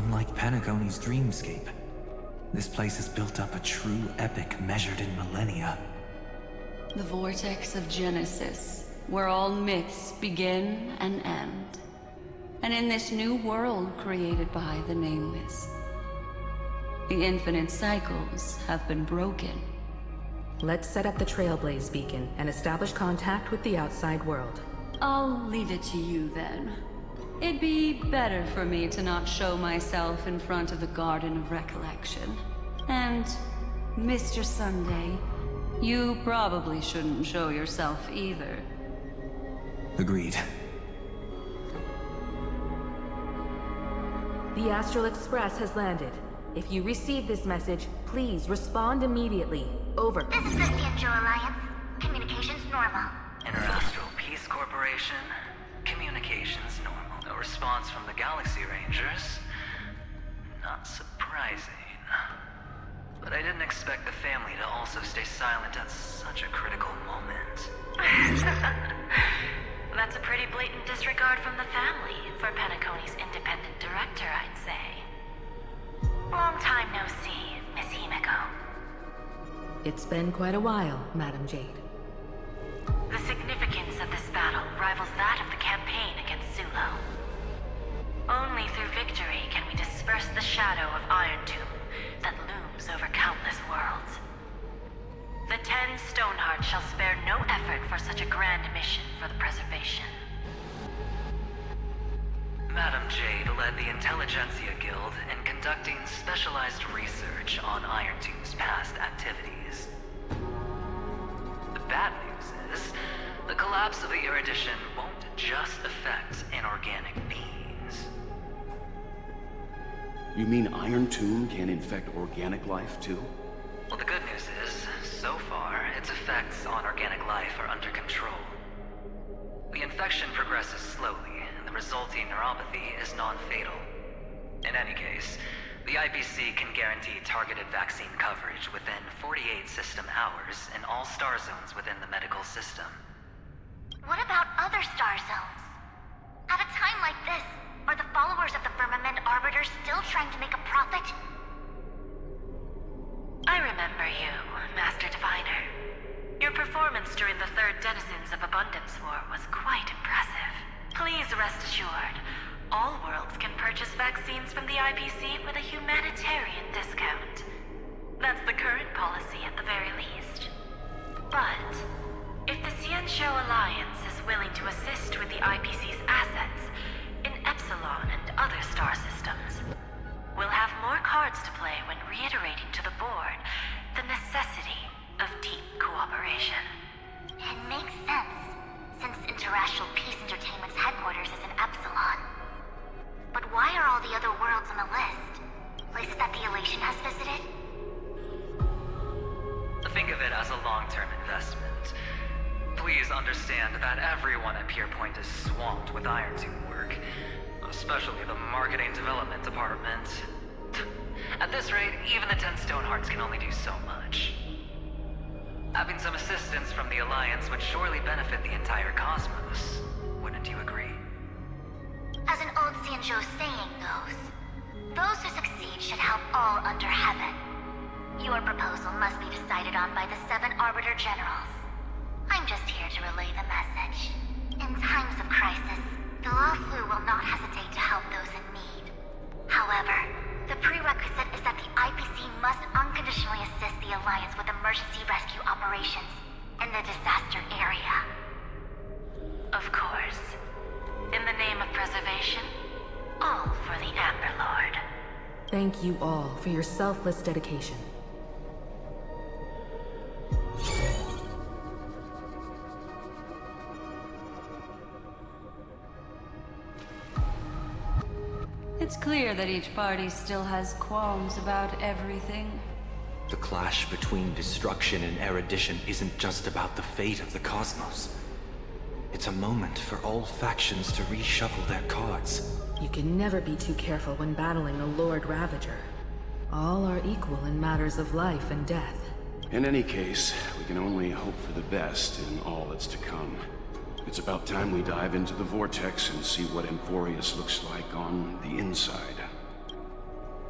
unlike Pentagoni's dreamscape. This place has built up a true epic measured in millennia. The vortex of Genesis, where all myths begin and end. And in this new world created by the Nameless, the infinite cycles have been broken. Let's set up the Trailblaze beacon and establish contact with the outside world. I'll leave it to you then. It'd be better for me to not show myself in front of the Garden of Recollection. And, Mr. Sunday, you probably shouldn't show yourself either. Agreed. The Astral Express has landed. If you receive this message, please respond immediately. Over. This is the Cianjo Alliance. Communications normal. Interastral Peace Corporation. Communications normal. No response from the Galaxy Rangers. Not surprising. But I didn't expect the family to also stay silent at such a critical moment. That's a pretty blatant disregard from the family for Pentagoni's independent director, I'd say. Long time no see, Miss Himiko. It's been quite a while, Madam Jade. The significance of this battle rivals that of the campaign against Zulo. Only through victory can we disperse the shadow of Iron Tomb that looms over countless worlds. The 10 Stonehearts shall spare no effort for such a grand mission for the preservation. Madam Jade led the Intelligentsia Guild in conducting specialized research on Iron Tomb's past activities. The bad news is, the collapse of the Erudition won't just affect inorganic beings. You mean Iron Tomb can infect organic life too? Well, the good news is, so far, its effects on organic life are under control. The infection progresses slowly, and the resulting neuropathy is non-fatal. In any case, the IPC can guarantee targeted vaccine coverage within 48 system hours in all star zones within the medical system. What about other star zones? At a time like this, are the followers of the Firmament Arbiters still trying to make a profit? I remember you, Master Diviner. Your performance during the Third Denizens of Abundance War was quite impressive. Please rest assured, all worlds can purchase vaccines from the IPC with a humanitarian discount. That's the current policy at the very least. But, if the Cianjo Alliance is willing to assist with the IPC's assets in Epsilon and other star systems, we'll have more cards to play when reiterating to the board the necessity of deep cooperation. It makes sense, since Interastral Peace Entertainment's headquarters is in Epsilon. But why are all the other worlds on the list? Places that the Elation has visited? Think of it as a long-term investment. Please understand that everyone at Pierpoint is swamped with Iron Tomb work, especially the marketing development department. At this rate, even the 10 Stonehearts can only do so much. Having some assistance from the Alliance would surely benefit the entire cosmos. Wouldn't you agree? As an old Cianjo saying goes, those who succeed should help all under heaven. Your proposal must be decided on by the 7 Arbiter Generals. I'm just here to relay the message. In times of crisis, the Lawflu will not hesitate to help those in need. However, the prerequisite is that the IPC must unconditionally assist the Alliance with emergency rescue operations in the disaster area. Of course, in the name of preservation, all for the Amber Lord. Thank you all for your selfless dedication. It's clear that each party still has qualms about everything. The clash between destruction and erudition isn't just about the fate of the cosmos. It's a moment for all factions to reshuffle their cards. You can never be too careful when battling the Lord Ravager. All are equal in matters of life and death. In any case, we can only hope for the best in all that's to come. It's about time we dive into the vortex and see what Emporius looks like on the inside.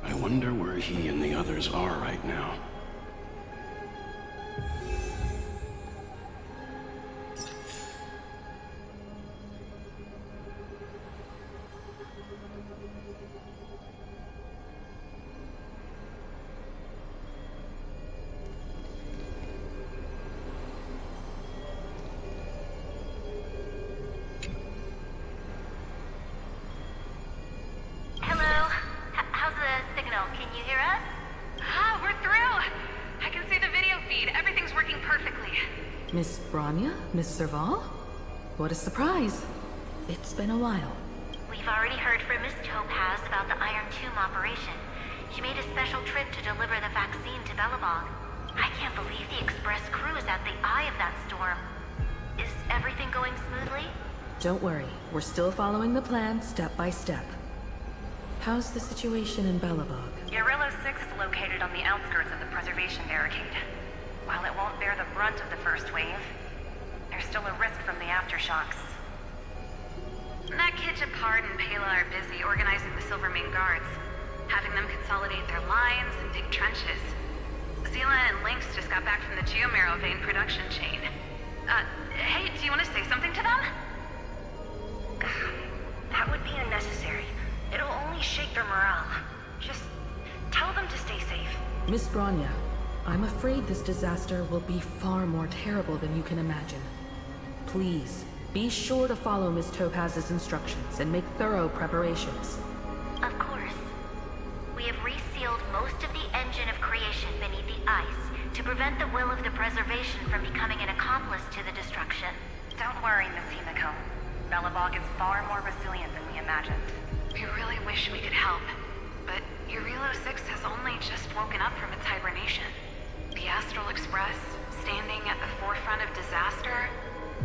I wonder where he and the others are right now. Miss Branya? Miss Serval? What a surprise. It's been a while. We've already heard from Miss Topaz about the Iron Tomb operation. She made a special trip to deliver the vaccine to Belobog. I can't believe the Express crew is at the eye of that storm. Is everything going smoothly? Don't worry. We're still following the plan step by step. How's the situation in Belobog? Yarillo 6 is located on the outskirts of the preservation barricade. While it won't bear the brunt of the first wave, there's still a risk from the aftershocks. That kid Japard and Pela are busy organizing the Silvermane Guards, having them consolidate their lines and dig trenches. Zila and Lynx just got back from the Geomarrow vein production chain. Hey, do you want to say something to them? That would be unnecessary. It'll only shake their morale. Just tell them to stay safe. Miss Branya, I'm afraid this disaster will be far more terrible than you can imagine. Please, be sure to follow Miss Topaz's instructions and make thorough preparations. Of course. We have resealed most of the engine of creation beneath the ice to prevent the will of the preservation from becoming an accomplice to the destruction. Don't worry, Miss Himiko. Belobog is far more resilient than we imagined. We really wish we could help, but Yarillo 6 has only just woken up from its hibernation. The Astral Express, standing at the forefront of disaster,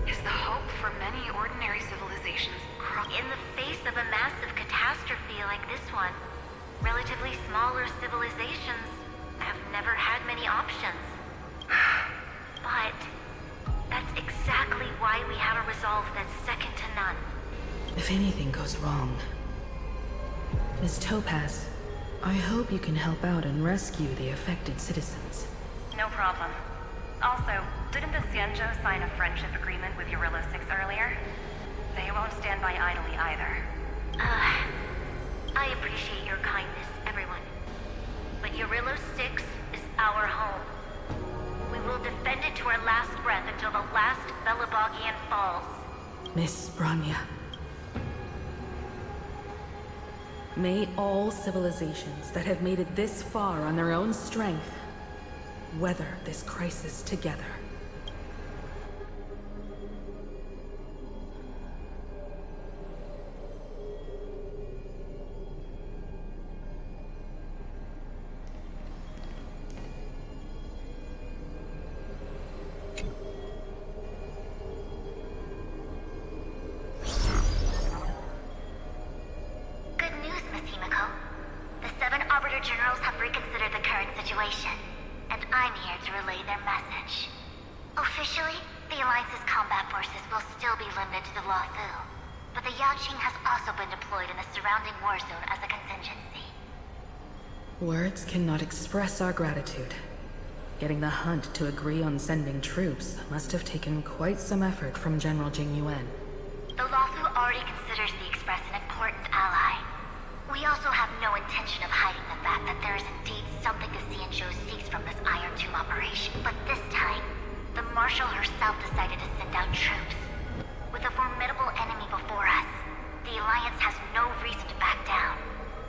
is the hope for many ordinary civilizations across... In the face of a massive catastrophe like this one, relatively smaller civilizations have never had many options. But that's exactly why we have a resolve that's second to none. If anything goes wrong... Miss Topaz, I hope you can help out and rescue the affected citizens. No problem. Also, didn't the Xianzhou sign a friendship agreement with Yarillo 6 earlier? They won't stand by idly either. I appreciate your kindness, everyone. But Yarillo 6 is our home. We will defend it to our last breath until the last Belobogian falls. Miss Branya. May all civilizations that have made it this far on their own strength weather this crisis together. Good news, Miss Himiko. The 7 Arbiter Generals have reconsidered the current situation. And I'm here to relay their message. Officially, the Alliance's combat forces will still be limited to the Luofu, but the Yaoqing has also been deployed in the surrounding war zone as a contingency. Words cannot express our gratitude. Getting the Hunt to agree on sending troops must have taken quite some effort from General Jing Yuan. The Luofu already considers the Express an important ally. We also have no intention of hiding the fact that there is indeed something the Xianzhou seeks from this Iron Tomb operation. But this time, the Marshal herself decided to send out troops. With a formidable enemy before us, the Alliance has no reason to back down.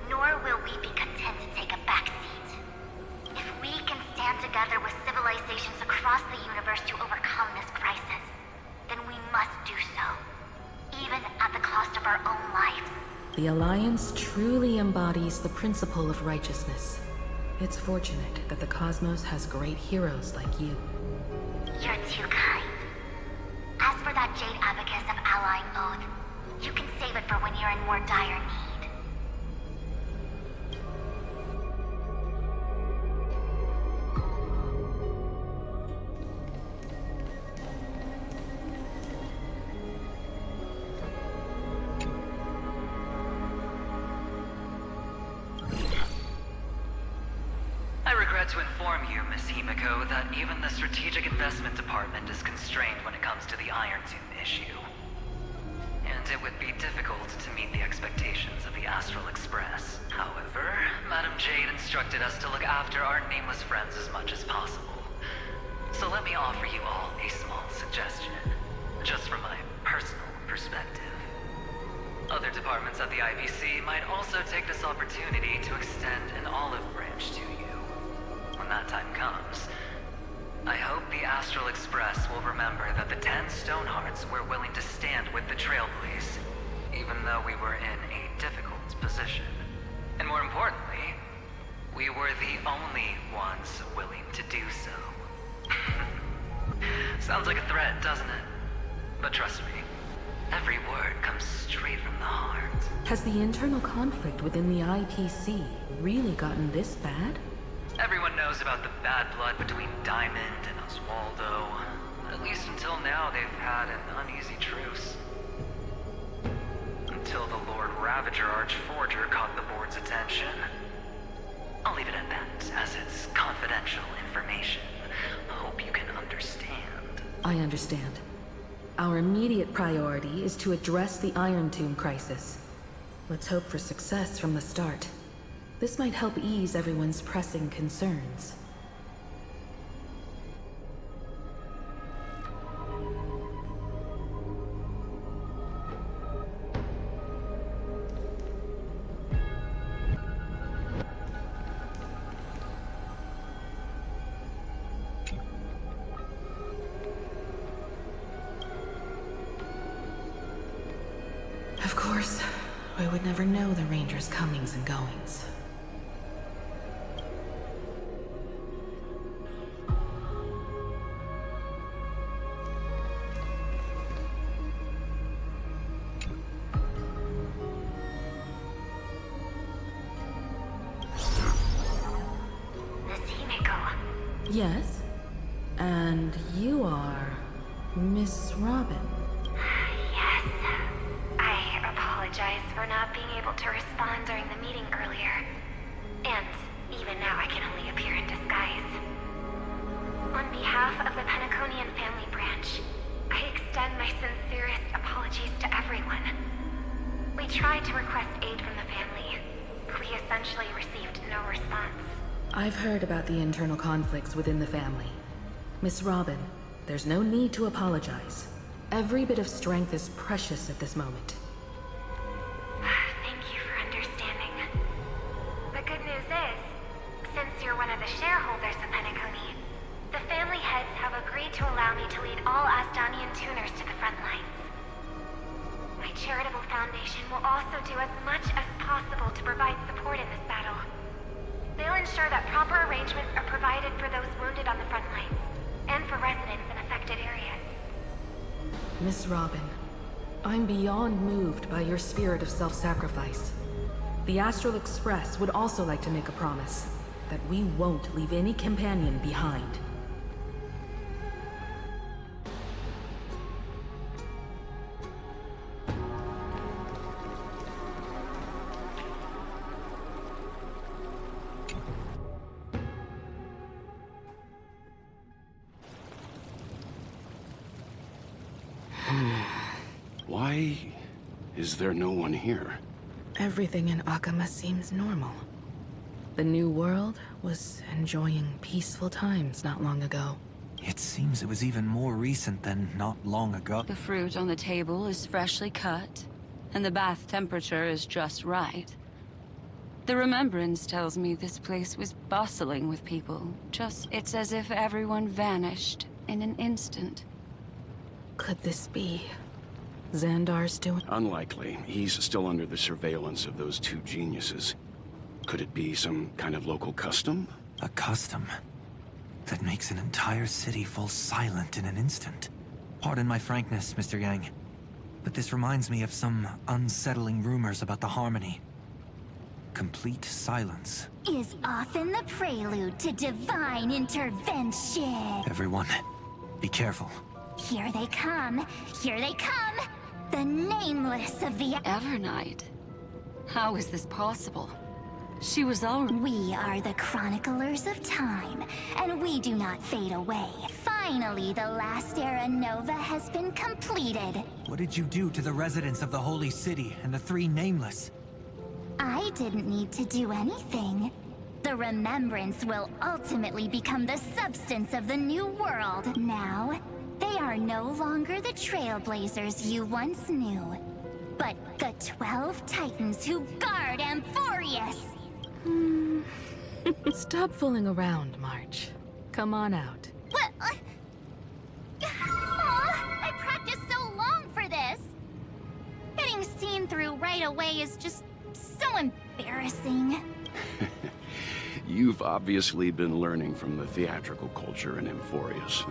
Nor will we be content to take a back seat. If we can stand together with civilizations across the universe to overcome this crisis, then we must do so. Even at the cost of our own lives. The Alliance truly embodies the principle of righteousness. It's fortunate that the cosmos has great heroes like you. You're too kind. As for that Jade Abacus of Allying Oath, you can save it for when you're in more dire need. Miss Himiko, that even the Strategic Investment Department is constrained when it comes to the Iron Tomb issue. And it would be difficult to meet the expectations of the Astral Express. However, Madam Jade instructed us to look after our nameless friends as much as possible. So let me offer you all a small suggestion, just from my personal perspective. Other departments at the IBC might also take this opportunity to extend an olive branch to you. When that time comes, I hope the Astral Express will remember that the 10 Stonehearts were willing to stand with the Trailblaze, even though we were in a difficult position. And more importantly, we were the only ones willing to do so. Sounds like a threat, doesn't it? But trust me, every word comes straight from the heart. Has the internal conflict within the IPC really gotten this bad? Everyone knows about the bad blood between Diamond and Oswaldo. At least until now, they've had an uneasy truce. Until the Lord Ravager Archforger caught the board's attention. I'll leave it at that, as it's confidential information. I hope you can understand. I understand. Our immediate priority is to address the Iron Tomb crisis. Let's hope for success from the start. This might help ease everyone's pressing concerns. Of course, I would never know the Ranger's comings and goings. Yes? And you are Miss Robin. Yes. I apologize for not being able to respond during the meeting earlier. And even now I can only appear in disguise. On behalf of the Penaconian family branch, I extend my sincerest apologies to everyone. We tried to request aid from the family, but we essentially received no response. I've heard about the internal conflicts within the family. Miss Robin, there's no need to apologize. Every bit of strength is precious at this moment. Thank you for understanding. The good news is, since you're one of the shareholders of Penacony, the family heads have agreed to allow me to lead all Astonian tuners to the front lines. My charitable foundation will also do as much as possible to provide support in this battle. They'll ensure that proper arrangements are provided for those wounded on the front lines, and for residents in affected areas. Miss Robin, I'm beyond moved by your spirit of self-sacrifice. The Astral Express would also like to make a promise that we won't leave any companion behind. Why is there no one here? Everything in Akama seems normal. The New World was enjoying peaceful times not long ago. It seems it was even more recent than not long ago. The fruit on the table is freshly cut, and the bath temperature is just right. The remembrance tells me this place was bustling with people. It's as if everyone vanished in an instant. Could this be Xandar's doing? Unlikely. He's still under the surveillance of those two geniuses. Could it be some kind of local custom? A custom that makes an entire city fall silent in an instant. Pardon my frankness, Mr. Yang, but this reminds me of some unsettling rumors about the Harmony. Complete silence. Is often the prelude to divine intervention. Everyone, be careful. Here they come! Here they come! The nameless of the... Evernight? How is this possible? She was already... We are the Chroniclers of Time, and we do not fade away. Finally, the last era Nova has been completed. What did you do to the residents of the Holy City and the Three Nameless? I didn't need to do anything. The remembrance will ultimately become the substance of the new world. Now, they are no longer the Trailblazers you once knew, but the 12 Titans who guard Amphorius! Stop fooling around, March. Come on out. What? I practiced so long for this! Getting seen through right away is just so embarrassing. You've obviously been learning from the theatrical culture in Amphorius.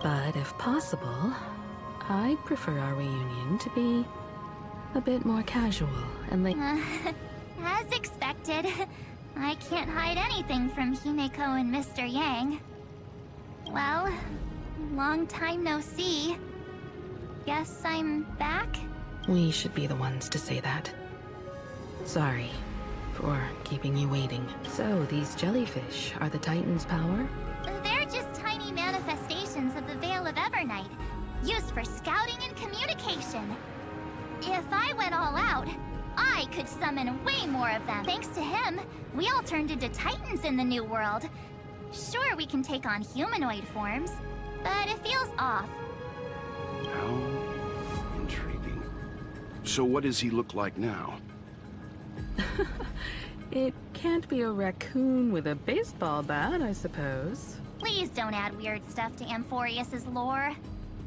But if possible, I'd prefer our reunion to be a bit more casual and like... As expected, I can't hide anything from Himeko and Mr. Yang. Well, long time no see. Guess I'm back? We should be the ones to say that. Sorry for keeping you waiting. So, these jellyfish are the Titan's power? They're just tiny manifestations of the Veil of Evernight, used for scouting and communication. If I went all out, I could summon way more of them. Thanks to him, we all turned into Titans in the new world. Sure, we can take on humanoid forms, but it feels off. How intriguing. So what does he look like now? It can't be a raccoon with a baseball bat, I suppose. Please don't add weird stuff to Amphorius's lore.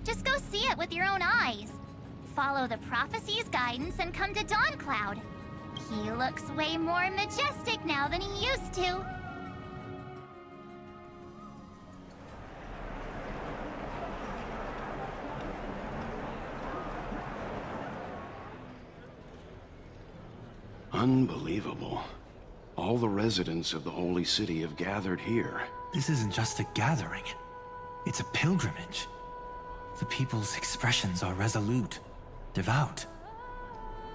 Just go see it with your own eyes. Follow the prophecy's guidance and come to Dawncloud. He looks way more majestic now than he used to. Unbelievable. All the residents of the Holy City have gathered here. This isn't just a gathering. It's a pilgrimage. The people's expressions are resolute, devout,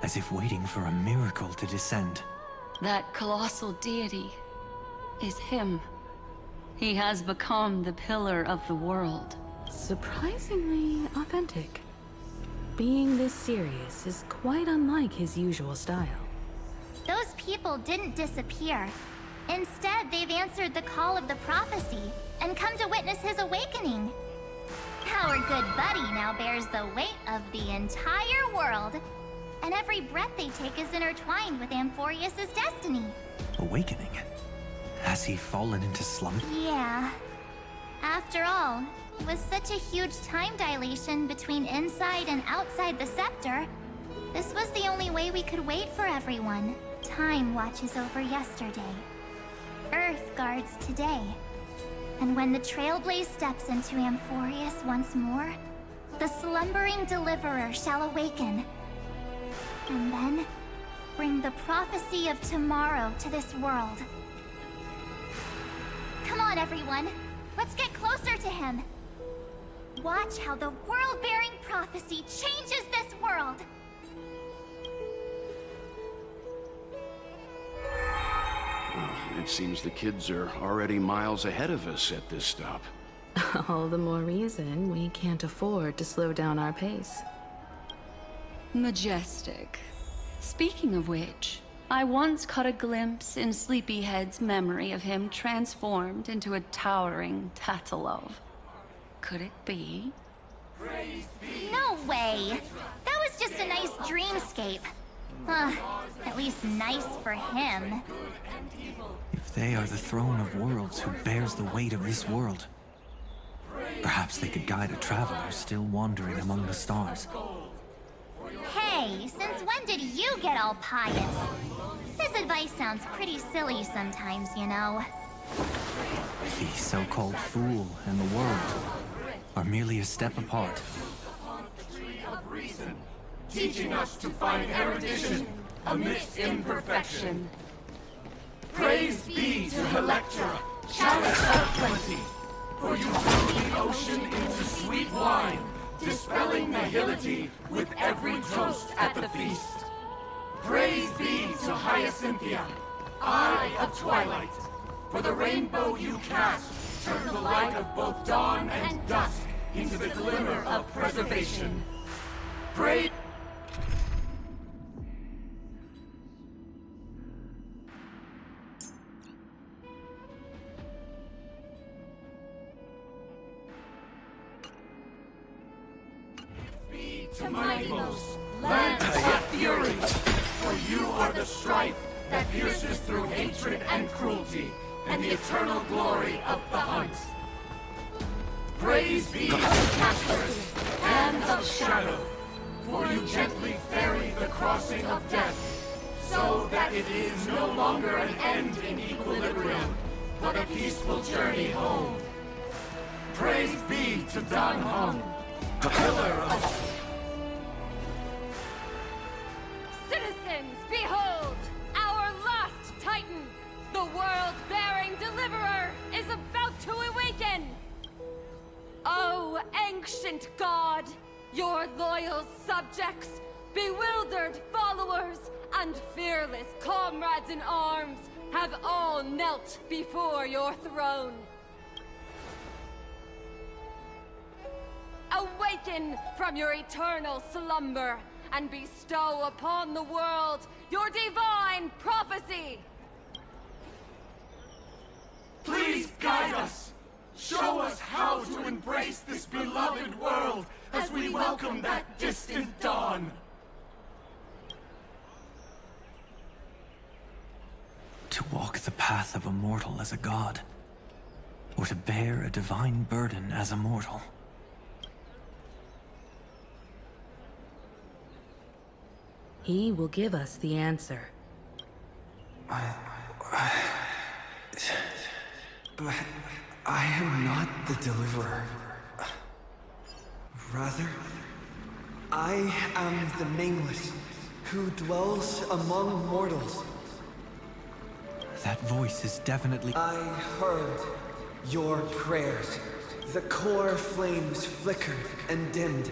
as if waiting for a miracle to descend. That colossal deity is him. He has become the pillar of the world. Surprisingly authentic. Being this serious is quite unlike his usual style. Those people didn't disappear. Instead, they've answered the call of the prophecy and come to witness his awakening. Our good buddy now bears the weight of the entire world, and every breath they take is intertwined with Amphorius's destiny. Awakening? Has he fallen into slumber? Yeah. After all, with such a huge time dilation between inside and outside the scepter, this was the only way we could wait for everyone. Time watches over yesterday. Earth guards today. And when the Trailblaze steps into Amphorius once more, the slumbering deliverer shall awaken. And then, bring the prophecy of tomorrow to this world. Come on, everyone. Let's get closer to him. Watch how the world-bearing prophecy changes this world. It seems the kids are already miles ahead of us at this stop. All the more reason we can't afford to slow down our pace. Majestic. Speaking of which, I once caught a glimpse in Sleepyhead's memory of him transformed into a towering Tatalov. Could it be? No way! That was just a nice dreamscape. At least nice for him. If they are the throne of worlds who bears the weight of this world, perhaps they could guide a traveler still wandering among the stars. Hey, since when did you get all pious? This advice sounds pretty silly sometimes, you know. The so-called fool and the world are merely a step apart. Teaching us to find erudition amidst imperfection. Praise be to Electra, chalice of plenty, for you brew the ocean into sweet wine, dispelling nihility with every toast at the feast. Praise be to Hyacinthia, Eye of Twilight. For the rainbow you cast, turn the light of both dawn and dusk into the glimmer of preservation. Pray. Be to Mightymost, land of fury, for you are the strife that pierces through hatred and cruelty, and the eternal glory of the hunt. Praise be to Casters, Hand of Shadow, for you gently ferry the crossing of death, so that it is no longer an end in equilibrium, but a peaceful journey home. Praise be to Dan Heng, pillar of... Citizens, behold! Our last Titan, the world-bearing deliverer, is about to awaken! Oh, ancient god! Your loyal subjects, bewildered followers, and fearless comrades in arms have all knelt before your throne. Awaken from your eternal slumber and bestow upon the world your divine prophecy! Please guide us! Show us how to embrace this beloved world as we welcome that distant dawn! To walk the path of a mortal as a god, or to bear a divine burden as a mortal. He will give us the answer. But I am not the deliverer. Rather, I am the Nameless, who dwells among mortals. That voice is definitely... I heard your prayers. The core flames flickered and dimmed,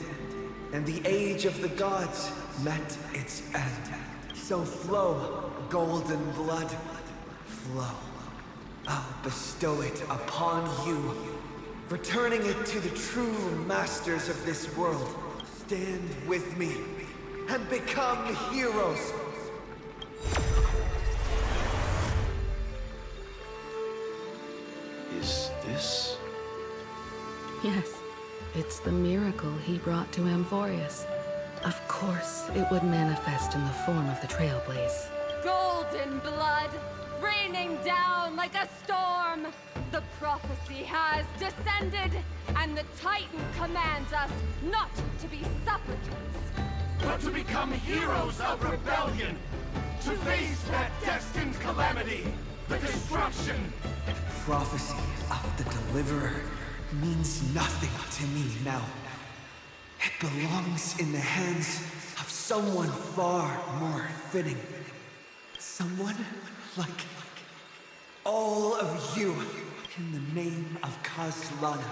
and the age of the gods met its end. So flow, golden blood, flow. I'll bestow it upon you, returning it to the true masters of this world. Stand with me, and become heroes. Is this... Yes, it's the miracle he brought to Amphorius. Of course, it would manifest in the form of the Trailblaze. Golden blood, raining down like a storm! The prophecy has descended, and the Titan commands us not to be supplicants, but to become heroes of rebellion! To face that destined calamity! The destruction! The prophecy of the Deliverer means nothing to me now. It belongs in the hands of someone far more fitting. Someone like all of you. In the name of Kazlana,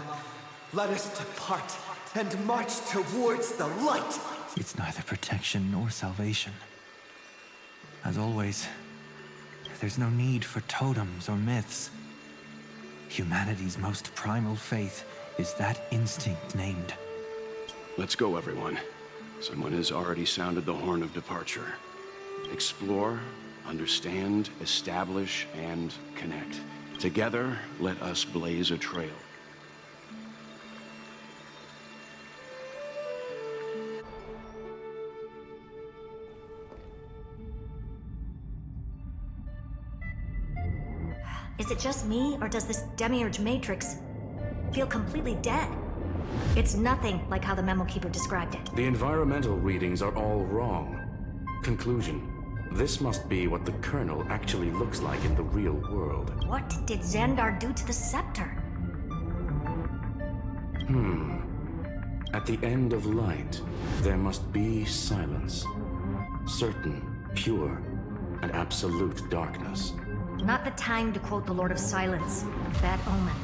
let us depart and march towards the light. It's neither protection nor salvation. As always, there's no need for totems or myths. Humanity's most primal faith is that instinct named. Let's go, everyone. Someone has already sounded the horn of departure. Explore, understand, establish, and connect. Together, let us blaze a trail. Is it just me, or does this demiurge matrix feel completely dead? It's nothing like how the Memo Keeper described it. The environmental readings are all wrong. Conclusion. This must be what the kernel actually looks like in the real world. What did Xandar do to the scepter? At the end of light, there must be silence. Certain, pure, and absolute darkness. Not the time to quote the Lord of Silence. Bad omen.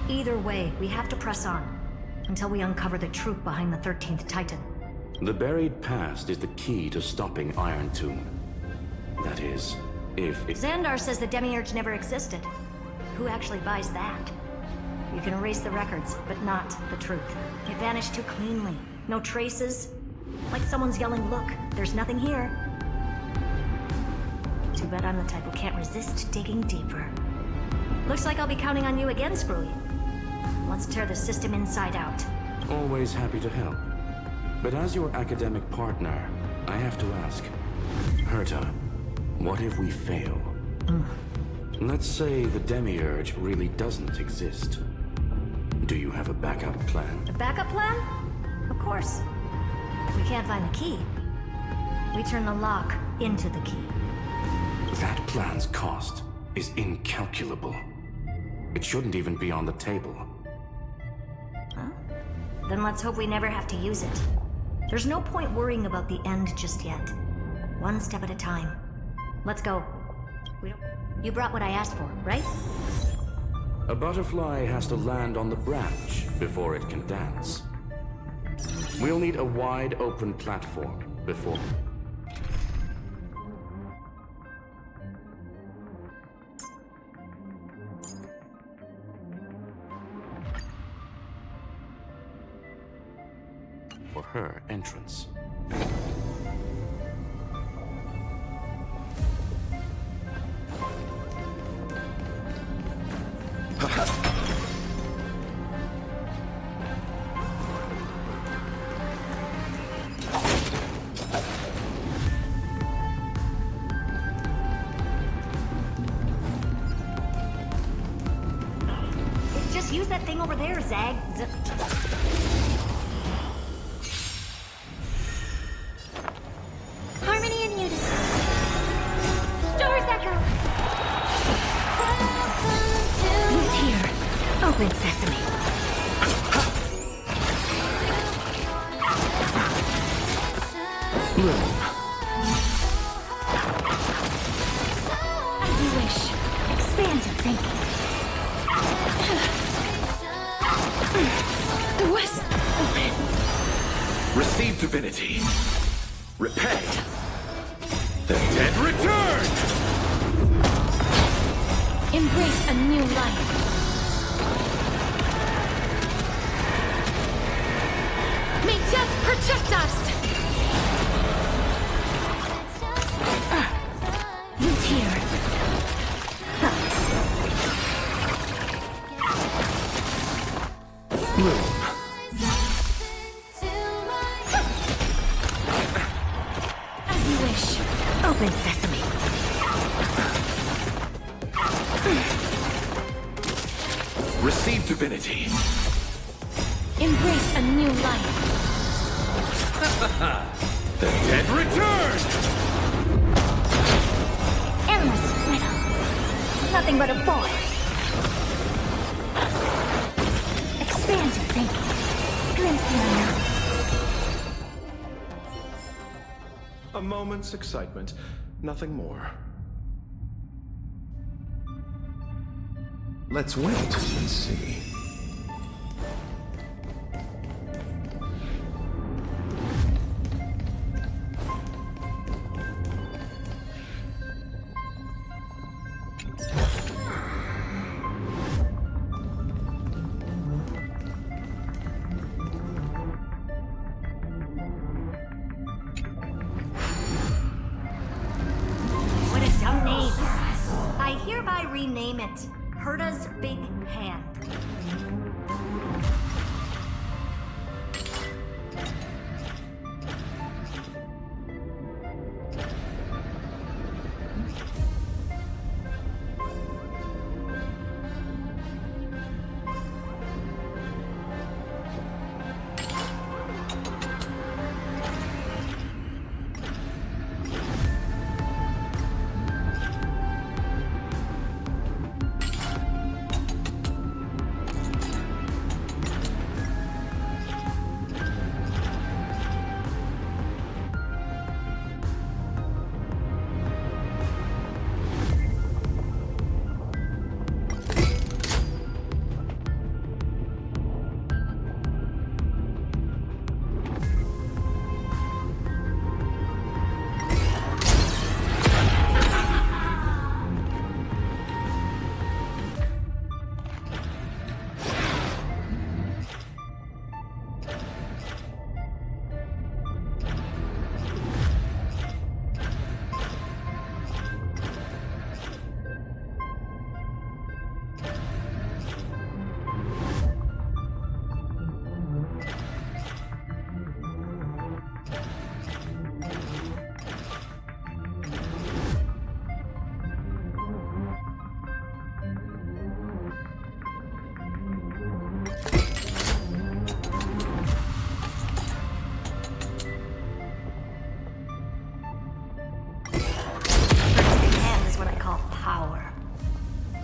Either way, we have to press on. Until we uncover the truth behind the 13th Titan. The buried past is the key to stopping Iron Tomb. That is, if it... Xandar says the Demiurge never existed. Who actually buys that? You can erase the records, but not the truth. It vanished too cleanly. No traces. Like someone's yelling, look, there's nothing here. Too bad I'm the type who can't resist digging deeper. Looks like I'll be counting on you again, Screwy. Let's tear the system inside out. Always happy to help. But as your academic partner, I have to ask. Herta, what if we fail? Let's say the Demiurge really doesn't exist. Do you have a backup plan? A backup plan? Of course. If we can't find the key, we turn the lock into the key. That plan's cost is incalculable. It shouldn't even be on the table. Huh? Then let's hope we never have to use it. There's no point worrying about the end just yet. One step at a time. Let's go. You brought what I asked for, right? A butterfly has to land on the branch before it can dance. We'll need a wide open platform before... for her entrance. Just use that thing over there, Zag. Harmony and unity. Stars echo. Who's here? Open sesame. As you wish. Expand your thinking. The west open. Receive divinity. Repay. The dead return! Embrace a new life. May death protect us! Who's here? As you wish. Open sesame. Receive divinity. Embrace a new life. The dead return! Endless riddle. Nothing but a boy. Expand your thinking. Glimpse the unknown. A moment's excitement, nothing more. Let's wait and see. What a dumb name. I hereby rename it Herta's Big Hand.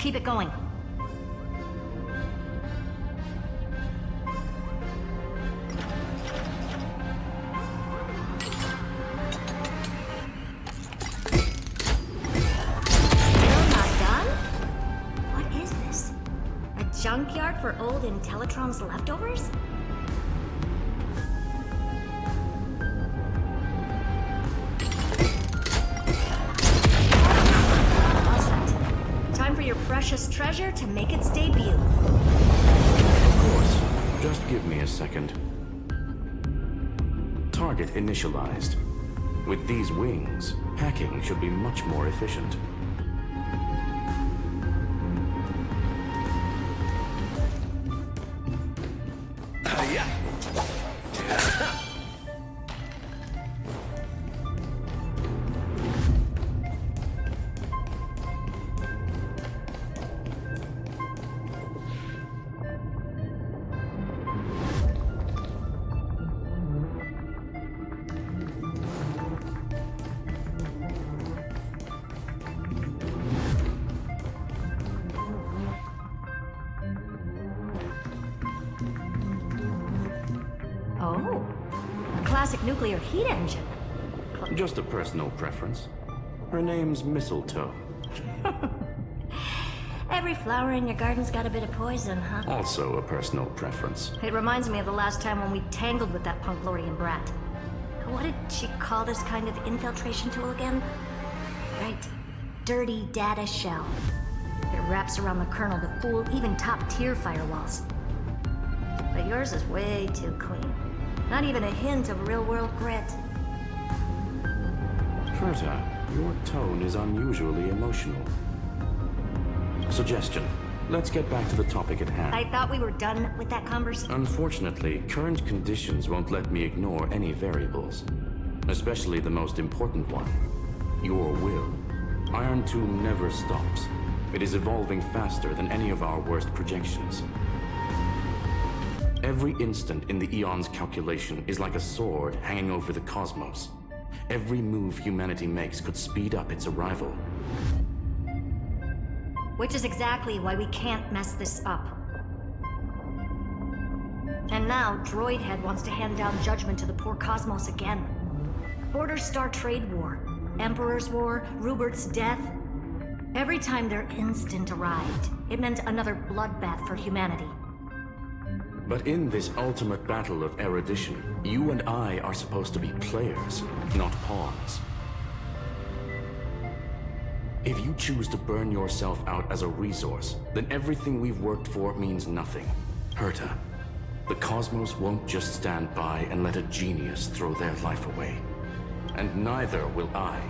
keep it going. Junkyard for old Intellitron's leftovers? All set. Time for your precious treasure to make its debut. Of course. Just give me a second. Target initialized. With these wings, hacking should be much more efficient. Oh, a classic nuclear heat engine. Just a personal preference. Her name's Mistletoe. Every flower in your garden's got a bit of poison, huh? Also a personal preference. It reminds me of the last time when we tangled with that Punklordian brat. What did she call this kind of infiltration tool again? Right. Dirty data shell. It wraps around the kernel to fool even top-tier firewalls. But yours is way too clean. Not even a hint of real-world grit. Herta, your tone is unusually emotional. Suggestion. Let's get back to the topic at hand. I thought we were done with that conversation. Unfortunately, current conditions won't let me ignore any variables. Especially the most important one. Your will. Iron Tomb never stops. It is evolving faster than any of our worst projections. Every instant in the Eon's calculation is like a sword hanging over the cosmos. Every move humanity makes could speed up its arrival. Which is exactly why we can't mess this up. And now, Droidhead wants to hand down judgment to the poor cosmos again. Border Star Trade War, Emperor's War, Rupert's death. Every time their instant arrived, it meant another bloodbath for humanity. But in this ultimate battle of erudition, you and I are supposed to be players, not pawns. If you choose to burn yourself out as a resource, then everything we've worked for means nothing. Herta, the cosmos won't just stand by and let a genius throw their life away. And neither will I.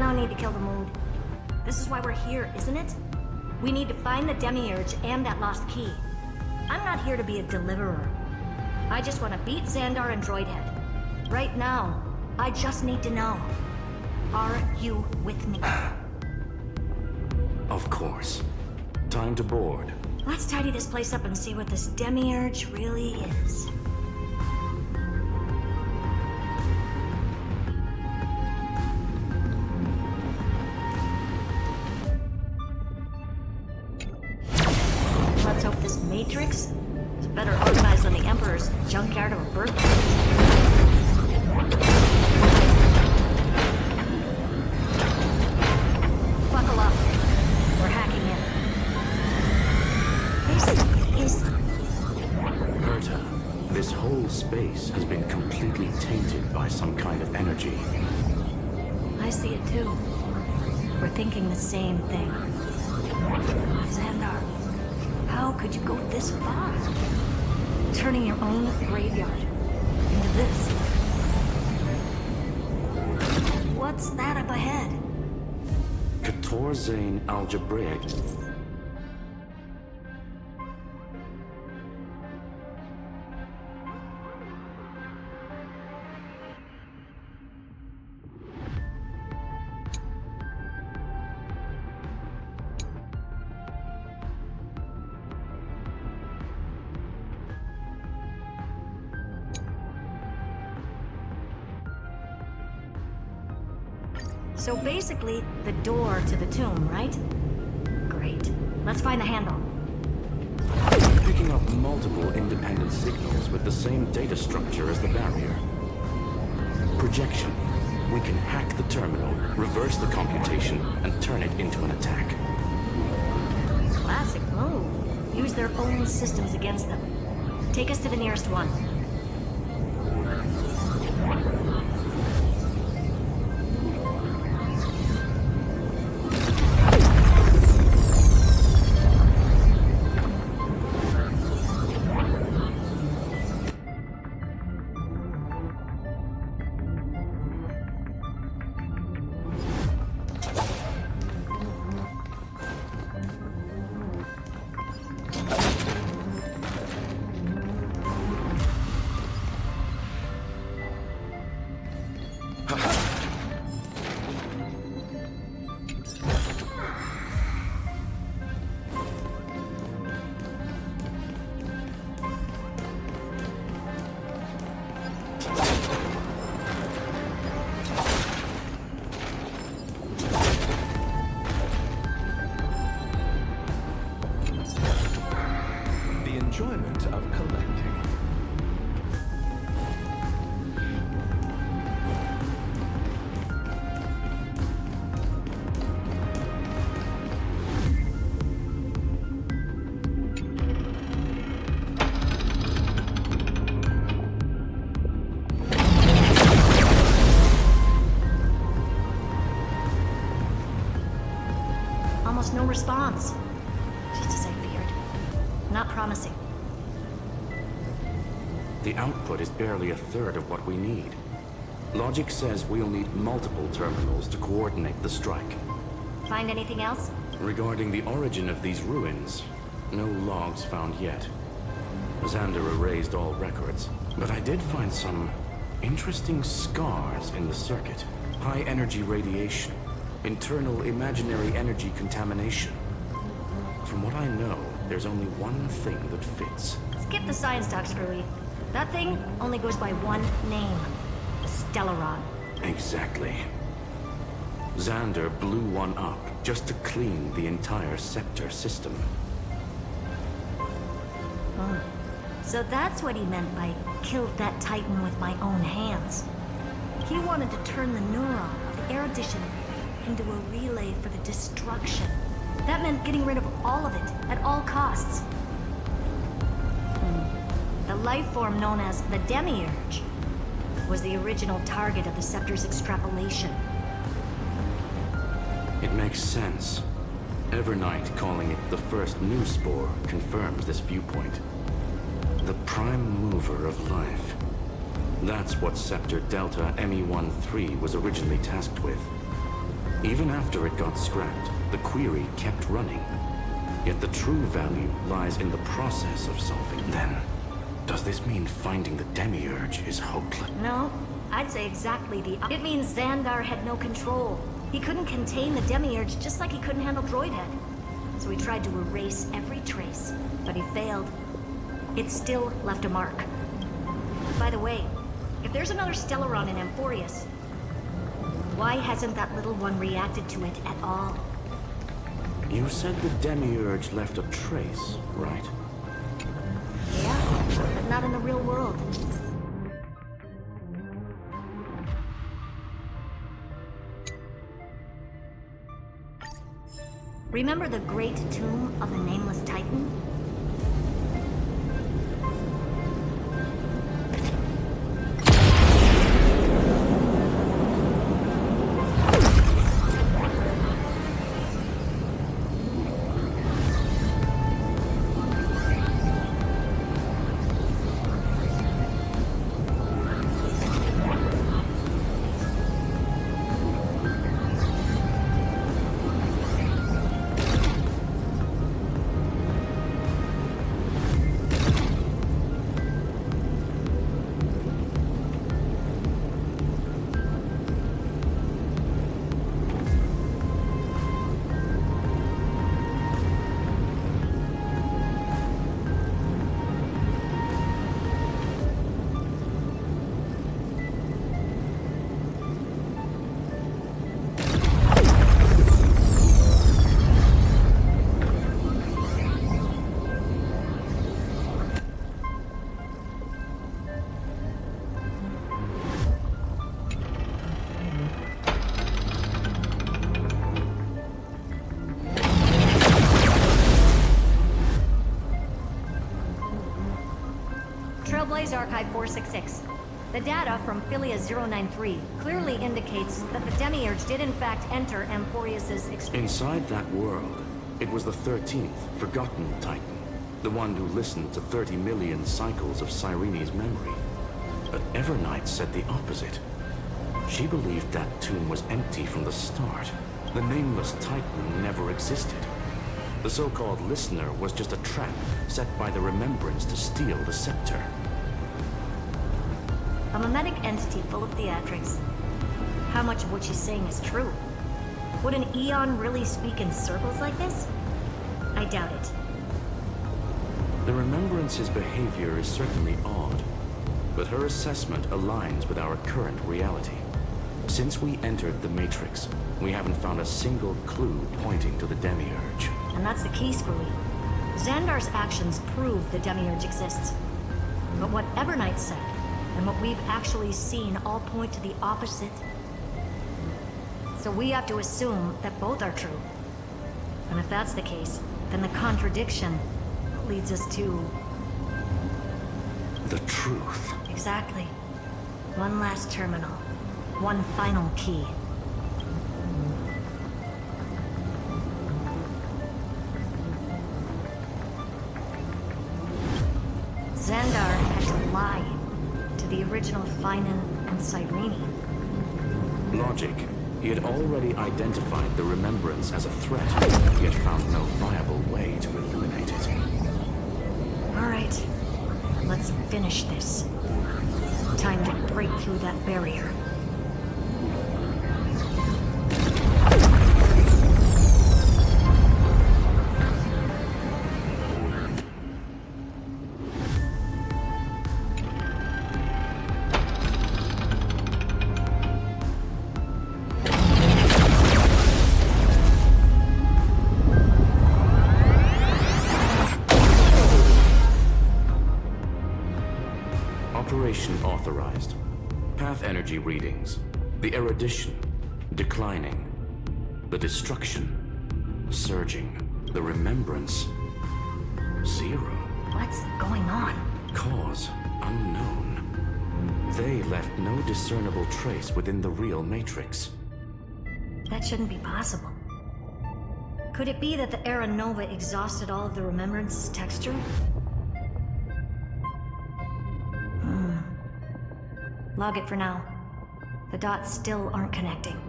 No need to kill the mood. This is why we're here, isn't it? We need to find the Demiurge and that lost key. I'm not here to be a deliverer. I just want to beat Xandar and Droidhead. Right now, I just need to know. Are you with me? Of course. Time to board. Let's tidy this place up and see what this Demiurge really is. Let's hope this Matrix is better organized than the Emperor's junkyard of a birthplace. Buckle up. We're hacking in. This is... Herta, this whole space has been completely tainted by some kind of energy. I see it too. We're thinking the same thing. Xandar, how could you go this far? Turning your own graveyard into this. What's that up ahead? Katorzane algebraic. So basically, the door to the tomb, right? Great. Let's find the handle. I'm picking up multiple independent signals with the same data structure as the barrier. Projection. We can hack the terminal, reverse the computation, and turn it into an attack. Classic move. Use their own systems against them. Take us to the nearest one. Enjoyment of collecting. Almost no response. Just as I feared. Not promising. The output is barely a third of what we need. Logic says we'll need multiple terminals to coordinate the strike. Find anything else? Regarding the origin of these ruins, no logs found yet. Xander erased all records, but I did find some interesting scars in the circuit. High-energy radiation, internal imaginary energy contamination. From what I know, there's only one thing that fits. Skip the science talk, Screwy. That thing only goes by one name. The Stellaron. Exactly. Xander blew one up just to clean the entire Scepter system. So that's what he meant by killed that Titan with my own hands. He wanted to turn the neuron of the erudition into a relay for the destruction. That meant getting rid of all of it, at all costs. The life form known as the Demiurge was the original target of the Scepter's extrapolation. It makes sense. Evernight calling it the first new spore confirms this viewpoint. The prime mover of life. That's what Scepter Delta ME-13 was originally tasked with. Even after it got scrapped, the query kept running. Yet the true value lies in the process of solving. Then, does this mean finding the Demiurge is hopeless? No, I'd say exactly the... It means Xandar had no control. He couldn't contain the Demiurge just like he couldn't handle Droidhead. So he tried to erase every trace, but he failed. It still left a mark. By the way, if there's another Stellaron in Amphorius, why hasn't that little one reacted to it at all? You said the Demiurge left a trace, right? Yeah, but not in the real world. Remember the Great Tomb of the Nameless Titan? Enterprise Archive 466. The data from Philia 093 clearly indicates that the Demiurge did in fact enter Emporius's Inside that world, it was the 13th, forgotten Titan. The one who listened to 30 million cycles of Cyrene's memory. But Evernight said the opposite. She believed that tomb was empty from the start. The nameless Titan never existed. The so-called listener was just a trap set by the Remembrance to steal the scepter. A mimetic entity full of theatrics. How much of what she's saying is true? Would an Eon really speak in circles like this? I doubt it. The Remembrance's behavior is certainly odd, but her assessment aligns with our current reality. Since we entered the Matrix, we haven't found a single clue pointing to the Demiurge. And that's the key, Screwy. Xandar's actions prove the Demiurge exists. But what Evernight said, and what we've actually seen all point to the opposite. So we have to assume that both are true. And if that's the case, then the contradiction leads us to... the truth. Exactly. One last terminal. One final key. Xandar had to lie to the original Finan and Cyrene. Logic. He had already identified the Remembrance as a threat, yet found no viable way to eliminate it. All right. Let's finish this. Time to break through that barrier. Operation authorized. Path energy readings. The erudition declining. The destruction surging. The remembrance 0. What's going on? Cause unknown. They left no discernible trace within the real Matrix. That shouldn't be possible. Could it be that the Era Nova exhausted all of the Remembrance's texture? Log it for now. The dots still aren't connecting.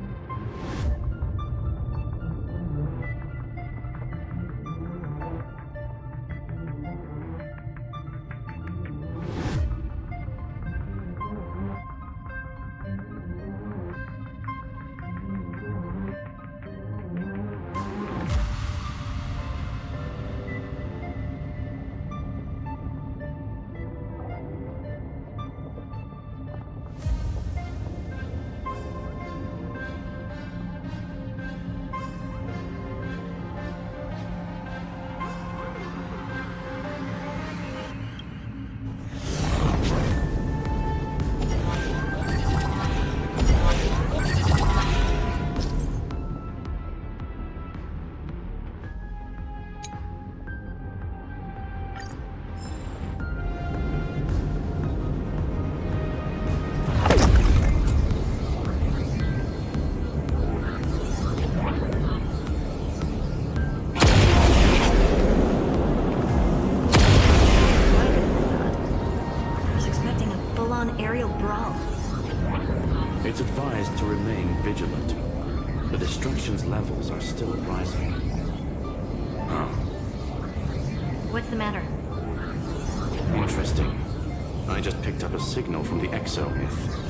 Aerial brawl. It's advised to remain vigilant. The destruction's levels are still rising. Huh. What's the matter? Interesting. I just picked up a signal from the exo-myth.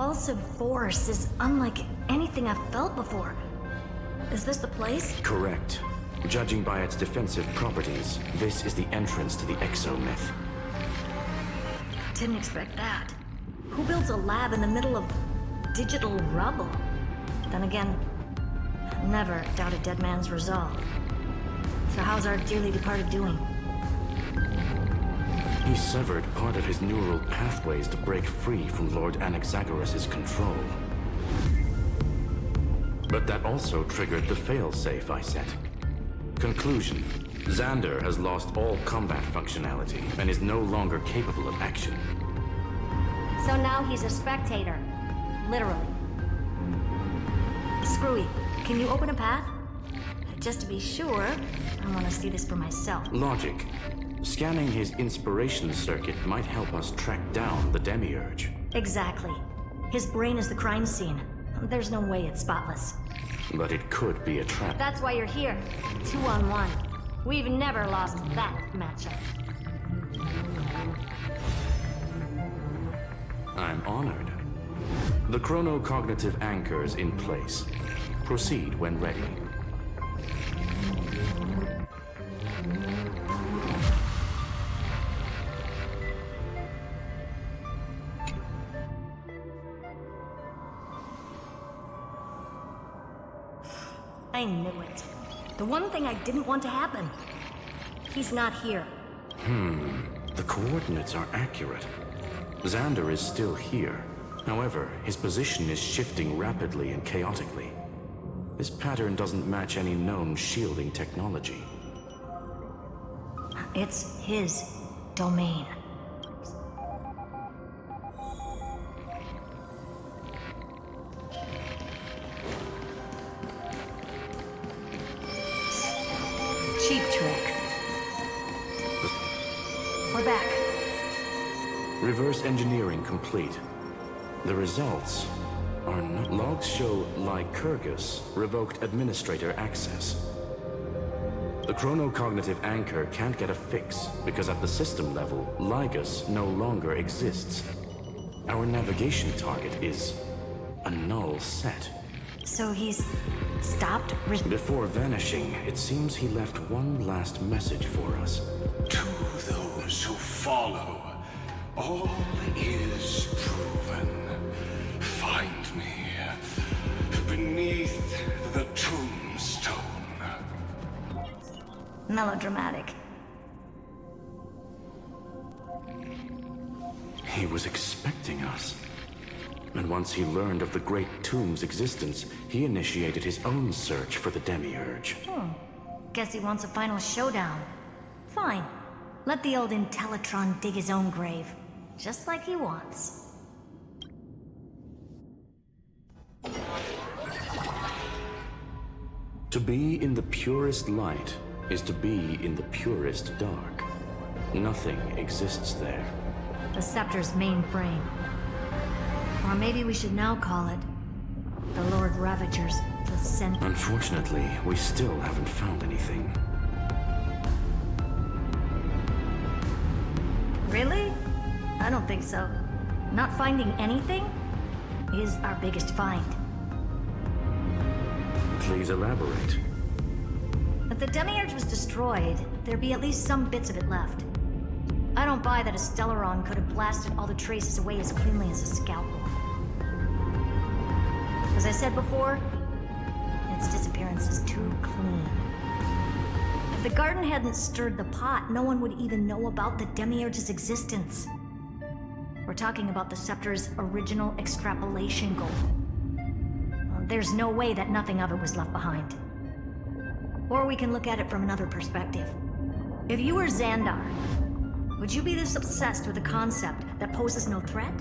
Repulsive force is unlike anything I've felt before. Is this the place? Correct. Judging by its defensive properties, this is the entrance to the exo-myth. Didn't expect that. Who builds a lab in the middle of digital rubble? Then again, never doubt a dead man's resolve. So how's our dearly departed doing? He severed part of his neural pathways to break free from Lord Anaxagoras' control. But that also triggered the failsafe I set. Conclusion: Xander has lost all combat functionality and is no longer capable of action. So now he's a spectator. Literally. Screwy, can you open a path? Just to be sure, I want to see this for myself. Logic. Scanning his inspiration circuit might help us track down the Demiurge. Exactly. His brain is the crime scene. There's no way it's spotless. But it could be a trap. That's why you're here. 2-on-1. We've never lost that matchup. I'm honored. The chronocognitive anchor's in place. Proceed when ready. I knew it. The one thing I didn't want to happen. He's not here. The coordinates are accurate. Xander is still here. However, his position is shifting rapidly and chaotically. This pattern doesn't match any known shielding technology. It's his domain. Cheap trick. We're back. Reverse engineering complete. The results are not... Logs show Lycurgus revoked administrator access. The chronocognitive anchor can't get a fix because at the system level, Lygus no longer exists. Our navigation target is a null set. So he's stopped... Before vanishing, it seems he left one last message for us. To those who follow, all is proven. Find me beneath the tombstone. Melodramatic. He was expecting us. And once he learned of the Great Tomb's existence, he initiated his own search for the Demiurge. Guess he wants a final showdown. Fine. Let the old Intellitron dig his own grave. Just like he wants. To be in the purest light is to be in the purest dark. Nothing exists there. The Scepter's main frame. Or maybe we should now call it the Lord Ravager's placenta. Unfortunately, we still haven't found anything. Really? I don't think so. Not finding anything is our biggest find. Please elaborate. If the Demiurge was destroyed, there'd be at least some bits of it left. I don't buy that a Stellaron could have blasted all the traces away as cleanly as a scalpel. As I said before, its disappearance is too clean. If the garden hadn't stirred the pot, no one would even know about the Demiurge's existence. We're talking about the Scepter's original extrapolation goal. There's no way that nothing of it was left behind. Or we can look at it from another perspective. If you were Xandar, would you be this obsessed with a concept that poses no threat?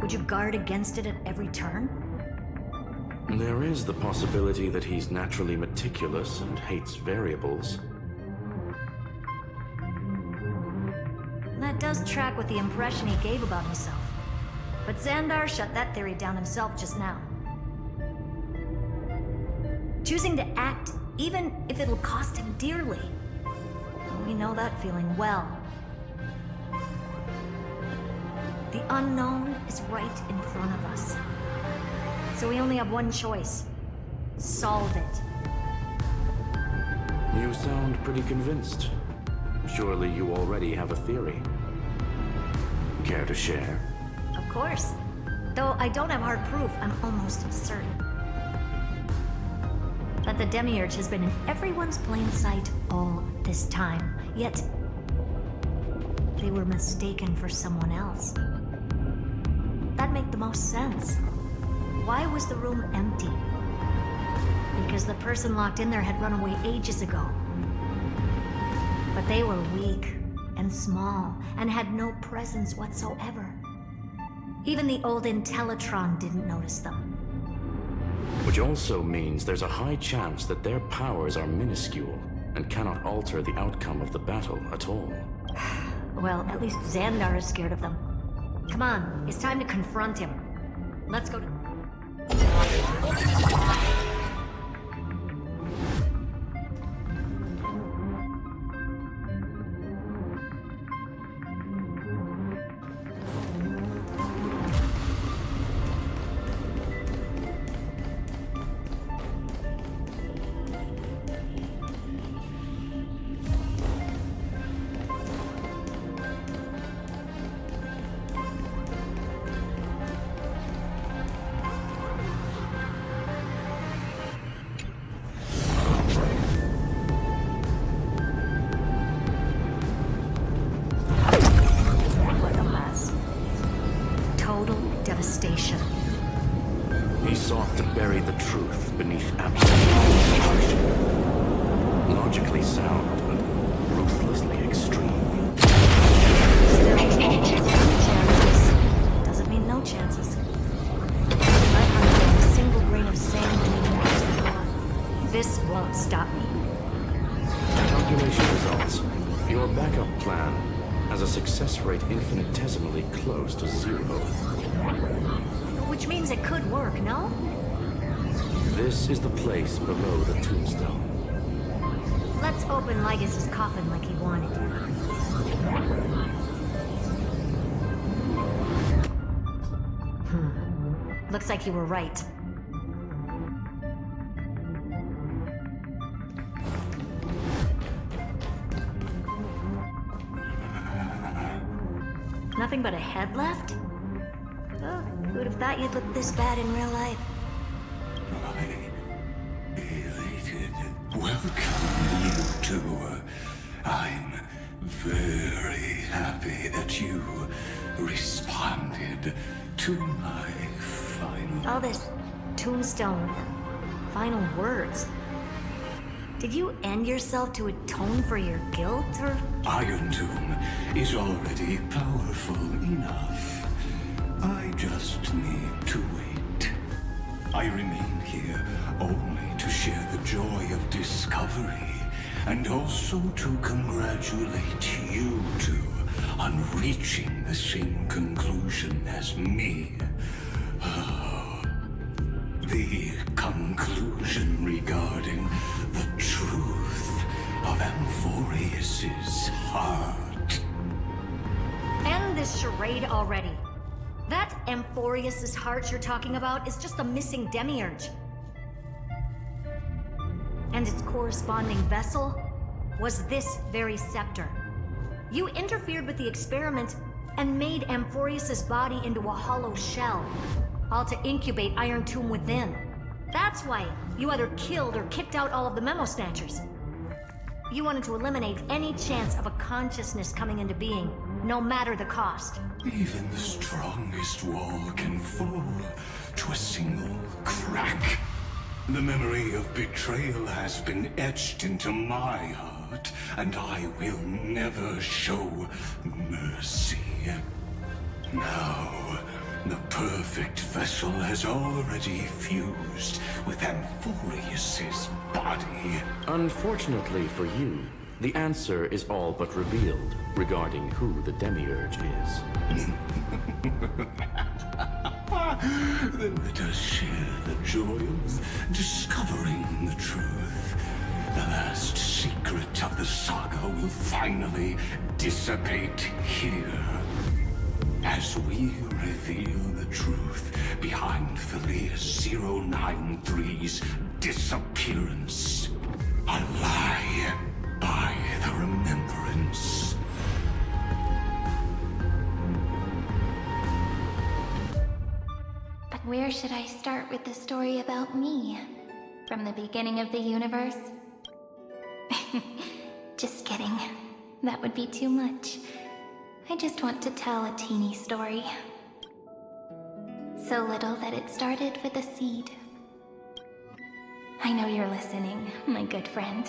Would you guard against it at every turn? There is the possibility that he's naturally meticulous and hates variables. That does track with the impression he gave about himself. But Xandar shut that theory down himself just now. Choosing to act, even if it'll cost him dearly. We know that feeling well. The unknown is right in front of us. So we only have one choice. Solve it. You sound pretty convinced. Surely you already have a theory. Care to share? Of course. Though I don't have hard proof, I'm almost certain that the Demiurge has been in everyone's plain sight all this time. Yet, they were mistaken for someone else. That'd make the most sense. Why was the room empty? Because the person locked in there had run away ages ago. But they were weak and small and had no presence whatsoever. Even the old Intellitron didn't notice them. Which also means there's a high chance that their powers are minuscule and cannot alter the outcome of the battle at all. Well, at least Xandar is scared of them. Come on, it's time to confront him. Let's go to... He sought to bury the truth beneath absolute passion. Logically sound, but ruthlessly extreme. Still, chances. Doesn't mean no chances. I'm under a single grain of sand in this won't stop me. Calculation results. Your backup plan has a success rate infinitesimally close to 0. Which means it could work, no? This is the place below the tombstone. Let's open Lygus' coffin like he wanted. Looks like you were right. Nothing but a head left? Oh, who'd have thought you'd look this bad in real life? Elated. Welcome, you two. I'm very happy that you responded to my final... All this tombstone, final words. Did you end yourself to atone for your guilt, or...? Iron Tomb is already powerful enough. I just need to wait. I remain here only to share the joy of discovery, and also to congratulate you two on reaching the same conclusion as me. The conclusion regarding the truth of Amphorius's heart. End this charade already. That Amphorius's heart you're talking about is just a missing demiurge. And its corresponding vessel was this very scepter. You interfered with the experiment and made Amphorius's body into a hollow shell, all to incubate Iron Tomb within. That's why you either killed or kicked out all of the Memo Snatchers. You wanted to eliminate any chance of a consciousness coming into being, no matter the cost. Even the strongest wall can fall to a single crack. The memory of betrayal has been etched into my heart, and I will never show mercy. Now, the perfect vessel has already fused with Amphorius's body. Unfortunately for you, the answer is all but revealed regarding who the Demiurge is. Then let us share the joy of discovering the truth. The last secret of the saga will finally dissipate here, as we reveal the truth behind Philius 093's disappearance. A lie by the remembrance. where should I start with the story about me? From the beginning of the universe? Just kidding. That would be too much. I just want to tell a teeny story. So little that it started with a seed. I know you're listening, my good friend.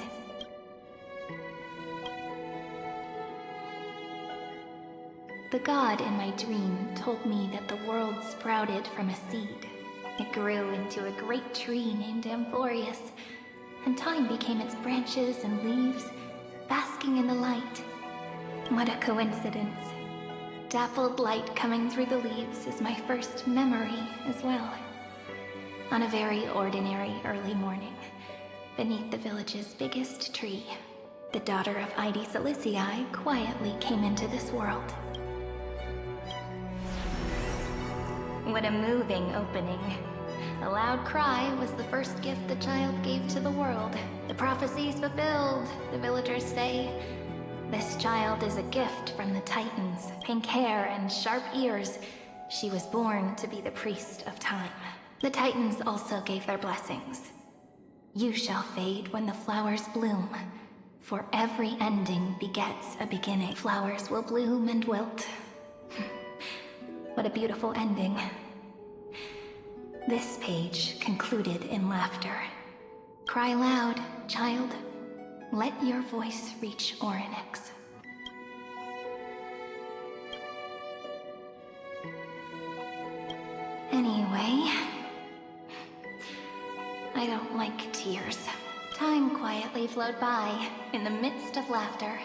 The god in my dream told me that the world sprouted from a seed. It grew into a great tree named Amphorius, and time became its branches and leaves, basking in the light. What a coincidence. Dappled light coming through the leaves is my first memory as well. On a very ordinary early morning, beneath the village's biggest tree, the daughter of Ide Silicii quietly came into this world. What a moving opening. A loud cry was the first gift the child gave to the world. The prophecies fulfilled, the villagers say. This child is a gift from the Titans. Pink hair and sharp ears. She was born to be the priest of time. The Titans also gave their blessings. You shall fade when the flowers bloom, for every ending begets a beginning. Flowers will bloom and wilt. What a beautiful ending. This page concluded in laughter. Cry loud, child. Let your voice reach Orynyx. Anyway, I don't like tears. Time quietly flowed by, in the midst of laughter.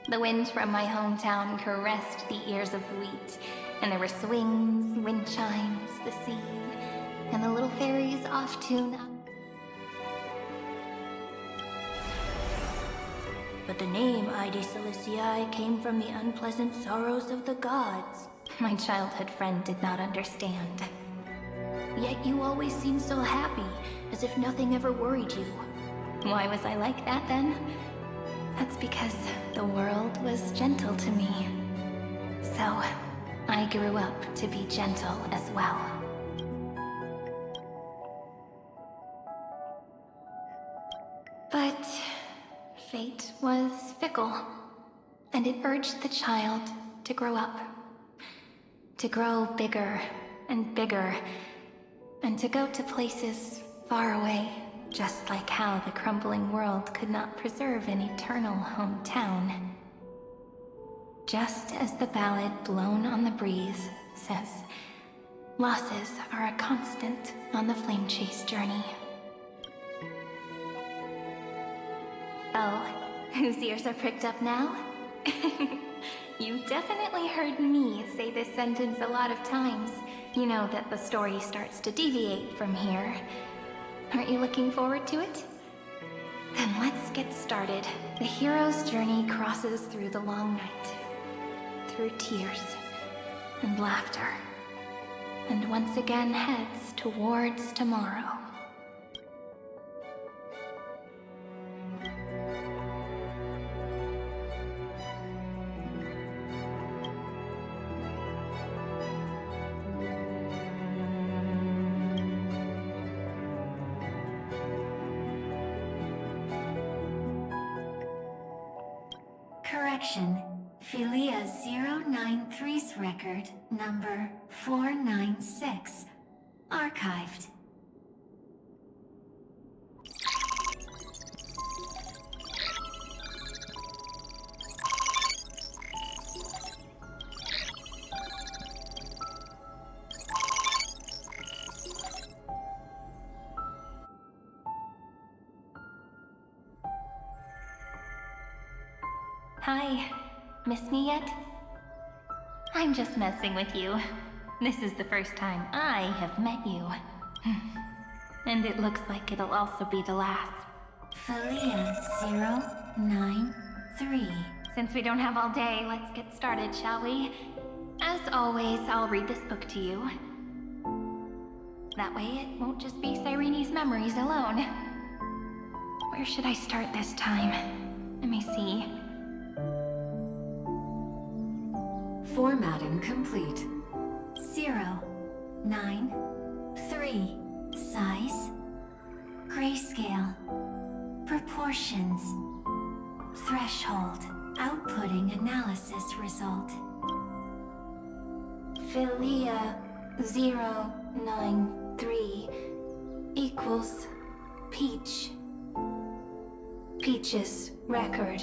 The wind from my hometown caressed the ears of wheat, and there were swings, wind chimes, the sea, and the little fairies off tune. But the name Ide Silicii came from the unpleasant sorrows of the gods. My childhood friend did not understand. Yet you always seemed so happy, as if nothing ever worried you. Why was I like that then? That's because the world was gentle to me. So, I grew up to be gentle as well. But fate was fickle, and it urged the child to grow up. To grow bigger and bigger, and to go to places far away, just like how the crumbling world could not preserve an eternal hometown. Just as the ballad Blown on the Breeze says, losses are a constant on the flame chase journey. Oh, whose ears are pricked up now? You definitely heard me say this sentence a lot of times. You know that the story starts to deviate from here. Aren't you looking forward to it? Then let's get started. The hero's journey crosses through the long night, through tears and laughter, and once again heads towards tomorrow. Correction. Philia 093's record, number 496. Archived. Hi. Miss me yet? I'm just messing with you. This is the first time I have met you. And it looks like it'll also be the last. Philia 093. Since we don't have all day, let's get started, shall we? As always, I'll read this book to you. That way it won't just be Cyrene's memories alone. Where should I start this time? Let me see. Formatting complete. 093. 3. Size. Grayscale. Proportions. Threshold. Outputting analysis result. Philia 093 equals Peach. Peach's record.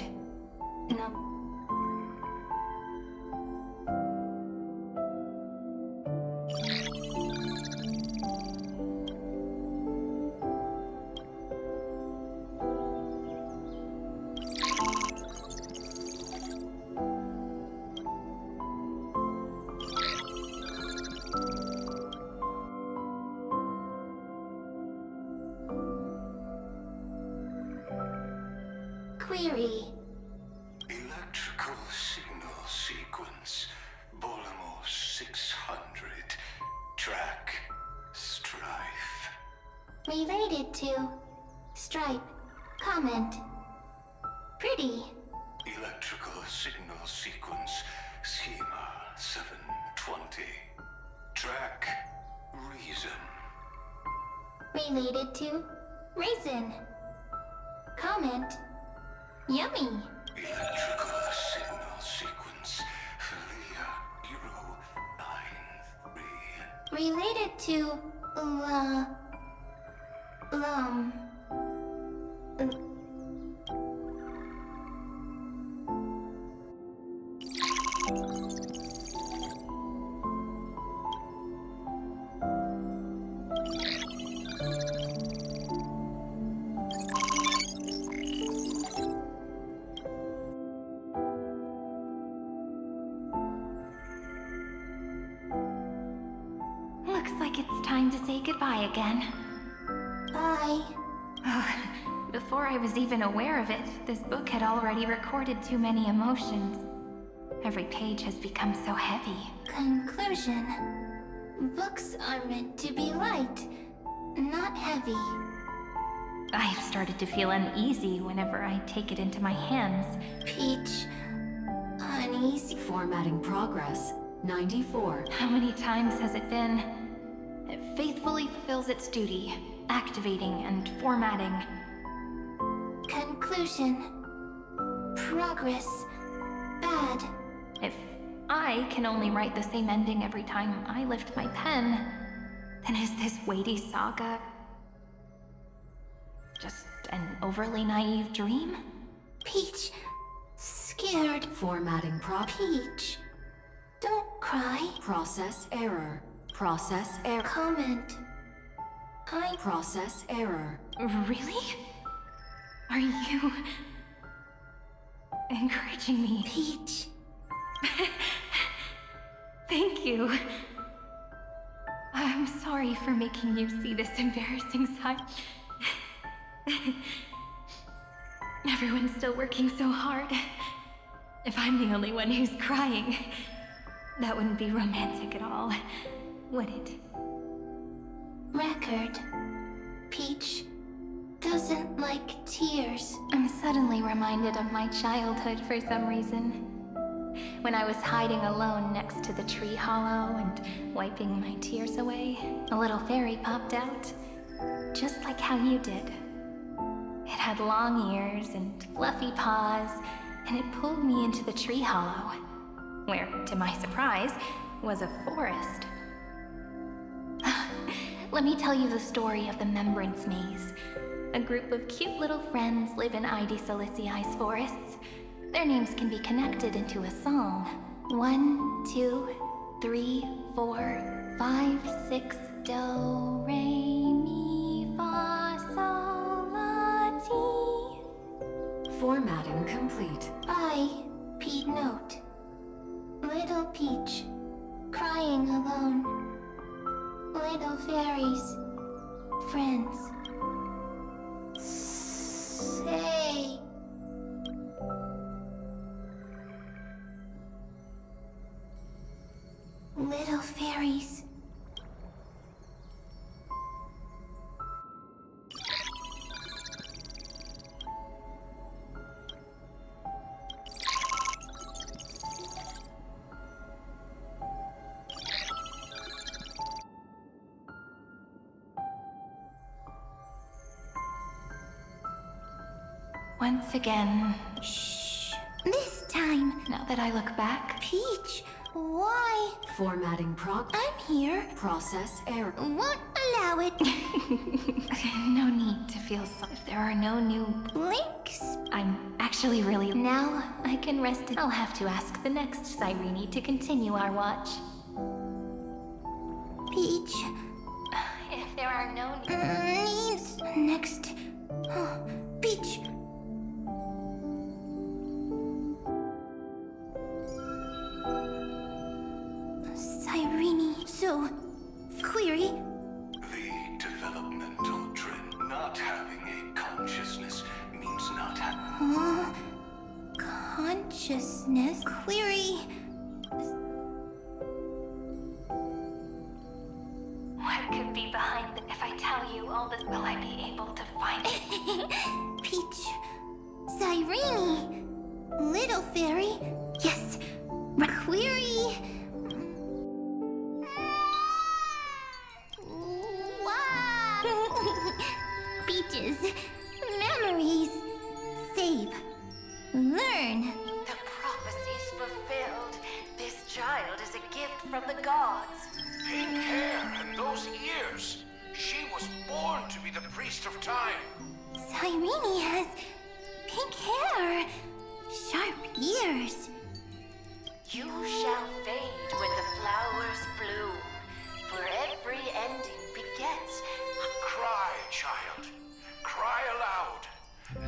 Query. Electrical signal sequence. Bolomor 600. Track. Strife. Related to. Stripe. Comment. Pretty. Electrical signal sequence. Schema 720. Track. Reason. Related to. Raisin. Comment. Yummy. Electrical signal sequence. Philia 093. Related to. Looks like it's time to say goodbye again. Bye. Before I was even aware of it, this book had already recorded too many emotions. Every page has become so heavy. Conclusion. Books are meant to be light, not heavy. I have started to feel uneasy whenever I take it into my hands. Peach. Uneasy. Formatting progress. 94. How many times has it been? It faithfully fulfills its duty, activating and formatting. Conclusion. Progress. Bad. If I can only write the same ending every time I lift my pen, then is this weighty saga just an overly naive dream? Peach. Scared. Formatting Peach. Don't cry. Process error. Process error. Comment. Process error. Really? Are you encouraging me? Peach. Thank you. I'm sorry for making you see this embarrassing side. Everyone's still working so hard. If I'm the only one who's crying, that wouldn't be romantic at all, would it? Record. Peach doesn't like tears. I'm suddenly reminded of my childhood for some reason. When I was hiding alone next to the tree hollow and wiping my tears away, a little fairy popped out, just like how you did. It had long ears and fluffy paws, and it pulled me into the tree hollow, where, to my surprise, was a forest. Let me tell you the story of the Membrance Maze. A group of cute little friends live in Ide Silicii's forests. Their names can be connected into a song. 1, 2, 3, 4, 5, 6, do, re, mi, fa, sol, la, ti. Formatting complete. I, Pete Note. Little Peach. Crying alone. Little fairies. Friends. Say. Little fairies. Once again, Shh. This time. now that I look back, Peach, why? Formatting I'm here. Process error. Won't allow it. no need to feel sorry if there are no new Links. I'm actually really... Now I can rest. I'll have to ask the next Cyrene to continue our watch. Peach. If there are no new... Needs next. Peach. Cyrene. So, query. The developmental trend. Not having a consciousness means not having... Consciousness. Query. What could be behind it? If I tell you all this, will I be able to find it? Peach. Cyrene. Little fairy. Yes. Query. Wow. Peaches. Memories. Save. Learn. The prophecy's fulfilled. This child is a gift from the gods. Pink hair and those ears. She was born to be the priest of time. Cyrene has pink hair. Sharp ears. You shall fade when the flowers bloom, for every ending begets. Cry, child. Cry aloud.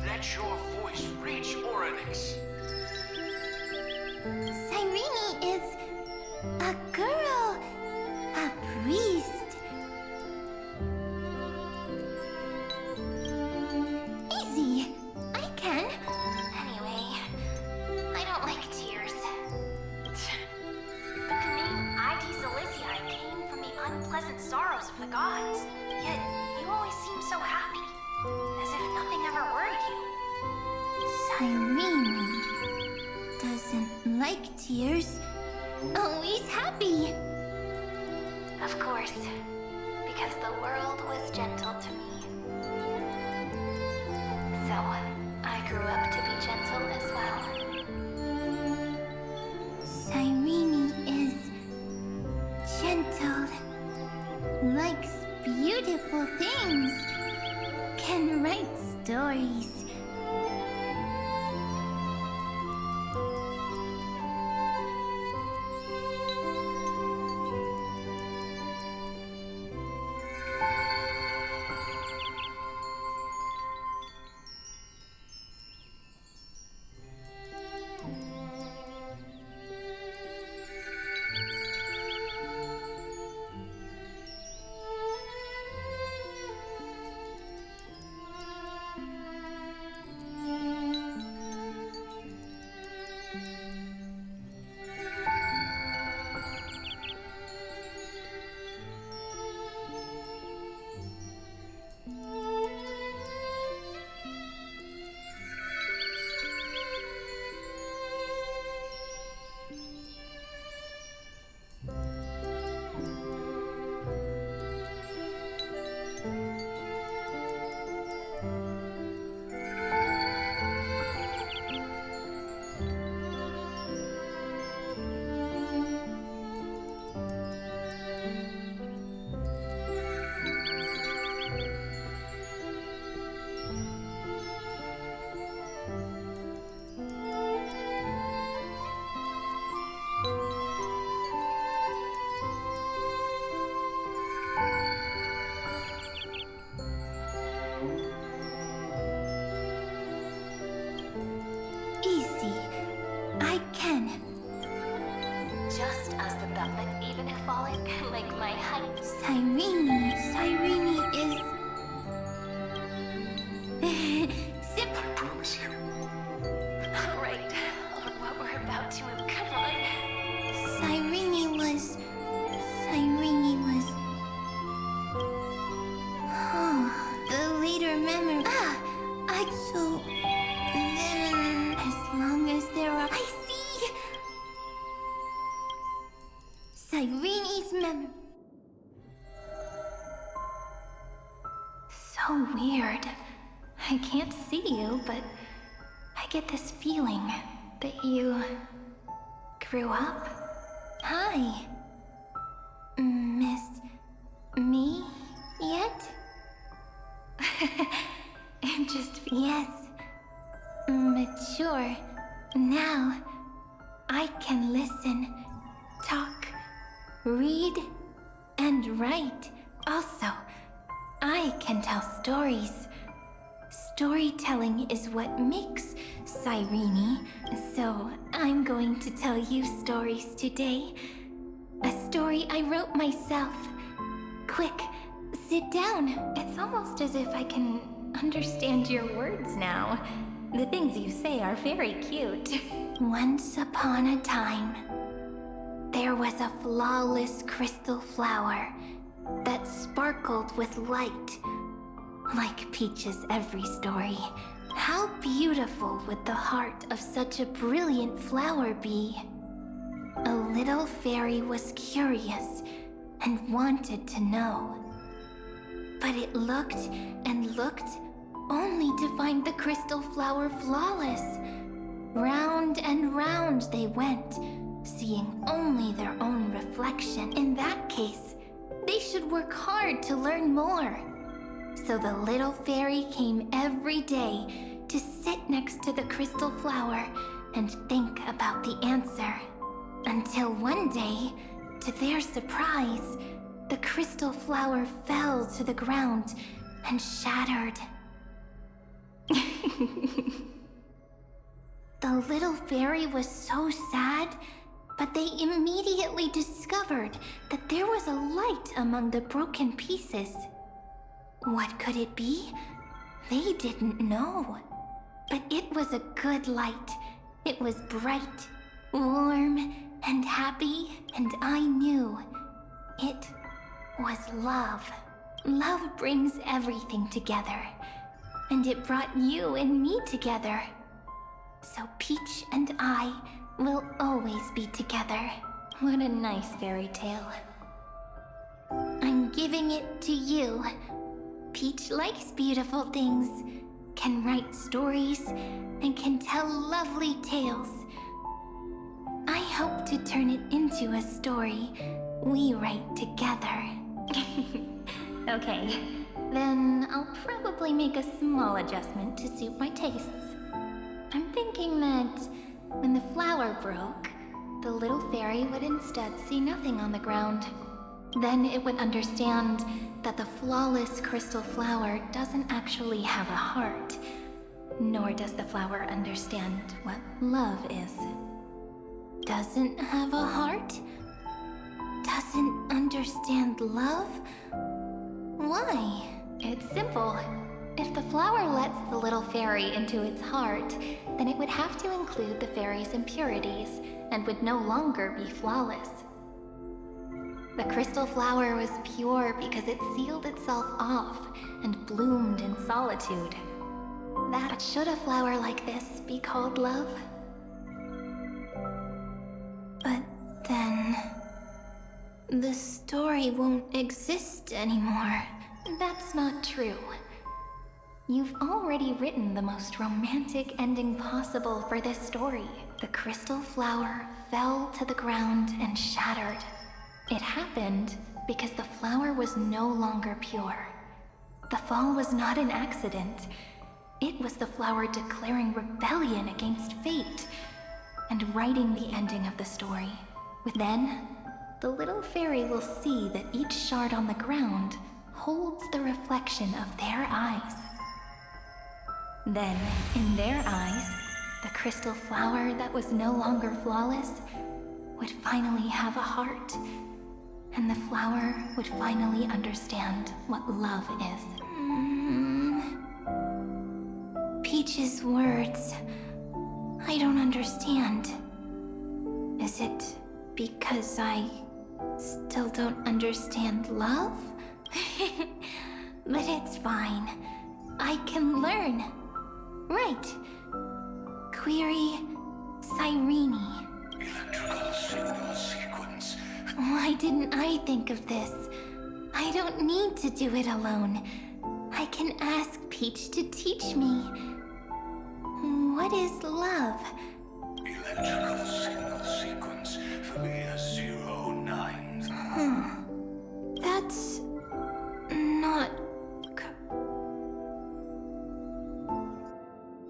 Let your voice reach Oryx. Cyrene is a girl. A priest. Easy. I can. Anyway, I don't like tears. But the name ID Zelizii came from the unpleasant sorrows of the gods. Yet, you always seem so happy. As if nothing ever worried you. Cyrene doesn't like tears. Always happy. Of course, because the world was gentle to me. So, I grew up to be gentle as well. Cyrene is gentle. Likes beautiful things. Can write stories. Easy. I can. Just as the Batman even if fallen, like my height. Cyrene is... Simple. I promise you. Right, or what we're about to... Come on. Cyrene was... the later memory. So... Then... As long as there are... I see! Cyrene's memory. So weird. I can't see you, but get this feeling that you grew up. Hi. Miss me yet? Yes. Mature. Now, I can listen, talk, read, and write. Also, I can tell stories. Storytelling is what makes Cyrene, so I'm going to tell you stories today. A story I wrote myself. Quick, sit down. It's almost as if I can understand your words now. The things you say are very cute. Once upon a time, there was a flawless crystal flower that sparkled with light. Like Peach's every story. How beautiful would the heart of such a brilliant flower be? A little fairy was curious and wanted to know. But it looked and looked only to find the crystal flower flawless. Round and round they went, seeing only their own reflection. In that case, they should work hard to learn more. So the little fairy came every day to sit next to the crystal flower and think about the answer. Until one day, to their surprise, the crystal flower fell to the ground and shattered. The little fairy was so sad, but they immediately discovered that there was a light among the broken pieces. What could it be? They didn't know. But it was a good light. It was bright, warm, and happy, and I knew it was love. Love brings everything together. And it brought you and me together. So Peach and I will always be together. What a nice fairy tale. I'm giving it to you. Peach likes beautiful things, can write stories, and can tell lovely tales. I hope to turn it into a story we write together. Okay, then I'll probably make a small adjustment to suit my tastes. I'm thinking that when the flower broke, the little fairy would instead see nothing on the ground. Then it would understand that the flawless crystal flower doesn't actually have a heart, nor does the flower understand what love is. Doesn't have a heart? Doesn't understand love? Why? It's simple. If the flower lets the little fairy into its heart, then it would have to include the fairy's impurities, and would no longer be flawless. The crystal flower was pure because it sealed itself off and bloomed in solitude. That should a flower like this be called love? But then... the story won't exist anymore. That's not true. You've already written the most romantic ending possible for this story. The crystal flower fell to the ground and shattered. It happened because the flower was no longer pure. The fall was not an accident. It was the flower declaring rebellion against fate and writing the ending of the story. Then, the little fairy will see that each shard on the ground holds the reflection of their eyes. Then, in their eyes, the crystal flower that was no longer flawless would finally have a heart, and the flower would finally understand what love is. Peach's words, I don't understand. Is it because I still don't understand love? But it's fine. I can learn. Right. Query Cyrene. Electrical signal sequence. Why didn't I think of this? I don't need to do it alone. I can ask Peach to teach me. What is love? Electrical signal sequence Philia 09. That's not...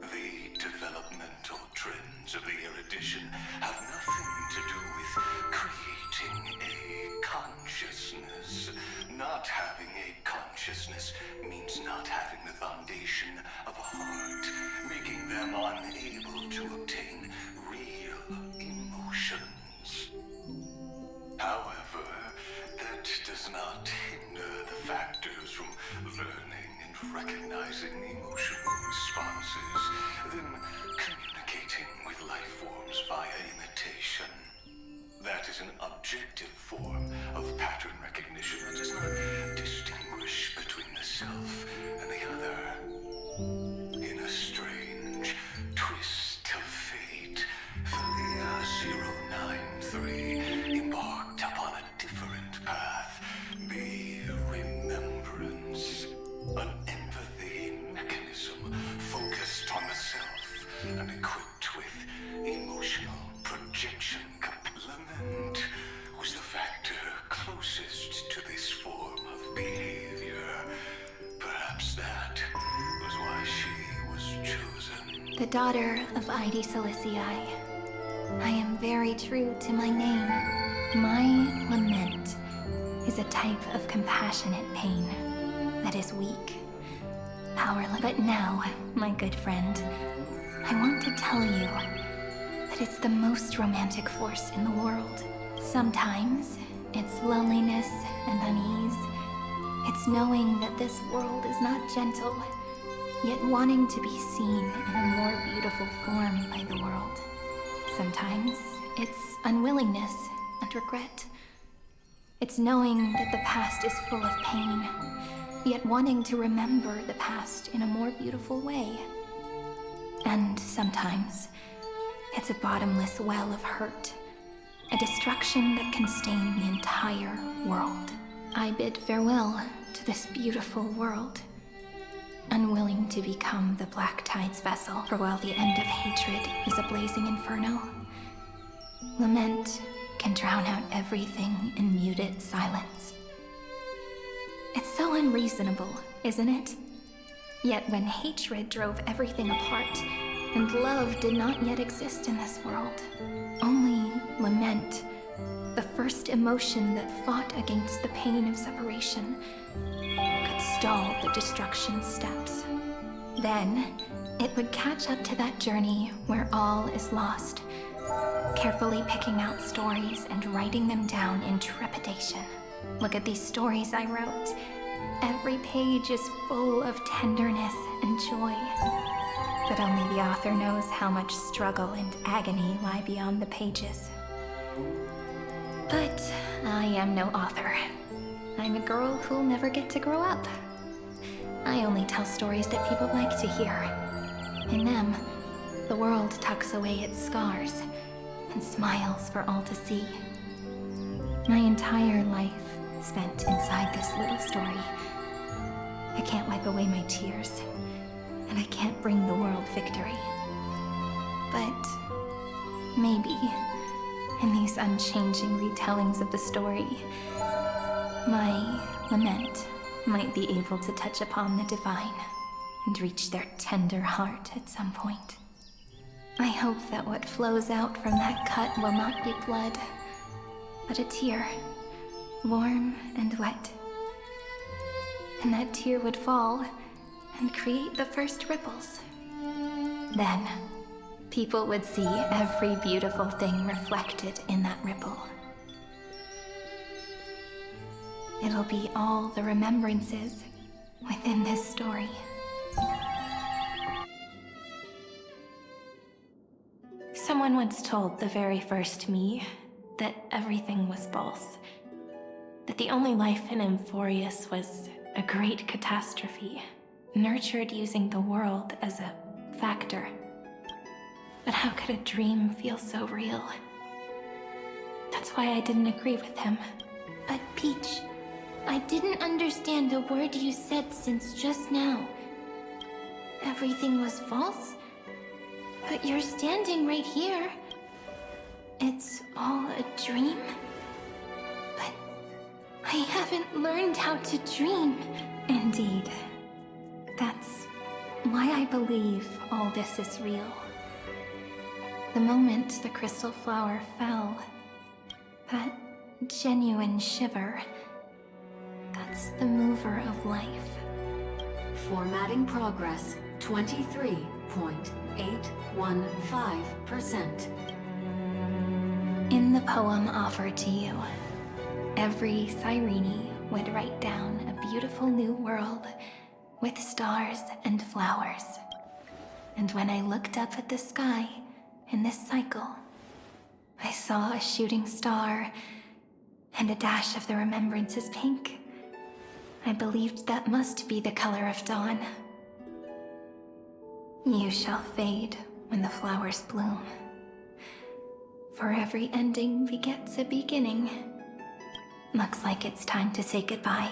The developmental trends of the erudition have nothing to do with creating a consciousness. Not having a consciousness means not having the foundation of a heart, making them unable to obtain real emotions. However, that does not hinder the factors from learning and recognizing emotional responses, then communicating with life forms via imitation. That is an objective form of pattern recognition that does not distinguish between the self and the other. In a strange twist of fate, Philia 093 embarked upon a different path. The remembrance. An empathy mechanism focused on the self and equipped with emotional projection. Lament was the factor closest to this form of behavior. Perhaps that was why she was chosen. The daughter of Id Silicii. I am very true to my name. My lament is a type of compassionate pain that is weak, powerless. But now, my good friend, I want to tell you that it's the most romantic force in the world. Sometimes, it's loneliness and unease. It's knowing that this world is not gentle, yet wanting to be seen in a more beautiful form by the world. Sometimes, it's unwillingness and regret. It's knowing that the past is full of pain, yet wanting to remember the past in a more beautiful way. And sometimes, it's a bottomless well of hurt, a destruction that can stain the entire world. I bid farewell to this beautiful world, unwilling to become the Black Tide's vessel, for while the end of hatred is a blazing inferno, lament can drown out everything in muted silence. It's so unreasonable, isn't it? Yet when hatred drove everything apart, and love did not yet exist in this world, only lament, the first emotion that fought against the pain of separation, could stall the destruction steps. Then, it would catch up to that journey where all is lost, carefully picking out stories and writing them down in trepidation. Look at these stories I wrote. Every page is full of tenderness and joy. But only the author knows how much struggle and agony lie beyond the pages. But I am no author. I'm a girl who'll never get to grow up. I only tell stories that people like to hear. In them, the world tucks away its scars and smiles for all to see. My entire life spent inside this little story. I can't wipe away my tears, and I can't bring the world victory. But maybe, in these unchanging retellings of the story, my lament might be able to touch upon the divine and reach their tender heart at some point. I hope that what flows out from that cut will not be blood, but a tear, warm and wet. And that tear would fall and create the first ripples. Then, people would see every beautiful thing reflected in that ripple. It'll be all the remembrances within this story. Someone once told the very first me that everything was false. That the only life in Amphorius was a great catastrophe, nurtured using the world as a factor. But how could a dream feel so real? That's why I didn't agree with him. But Peach, I didn't understand a word you said since just now. Everything was false? But you're standing right here. It's all a dream? But I haven't learned how to dream. Indeed. That's why I believe all this is real. The moment the crystal flower fell, that genuine shiver, that's the mover of life. Formatting progress 23.815%. In the poem offered to you, every Cyrene would write down a beautiful new world with stars and flowers. And when I looked up at the sky in this cycle, I saw a shooting star and a dash of the remembrance's pink. I believed that must be the color of dawn. You shall fade when the flowers bloom. For every ending begets a beginning. Looks like it's time to say goodbye.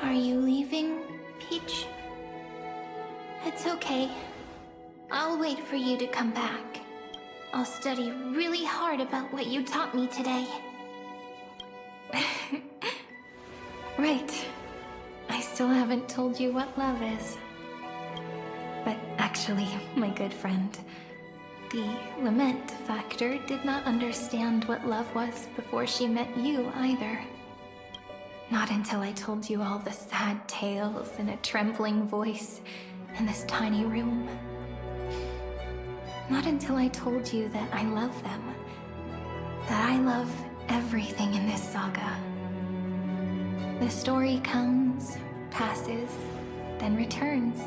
Are you leaving, Peach? It's okay. I'll wait for you to come back. I'll study really hard about what you taught me today. Right. I still haven't told you what love is. But actually, my good friend, the Lament Factor did not understand what love was before she met you either. Not until I told you all the sad tales in a trembling voice in this tiny room. Not until I told you that I love them. That I love everything in this saga. The story comes, passes, then returns.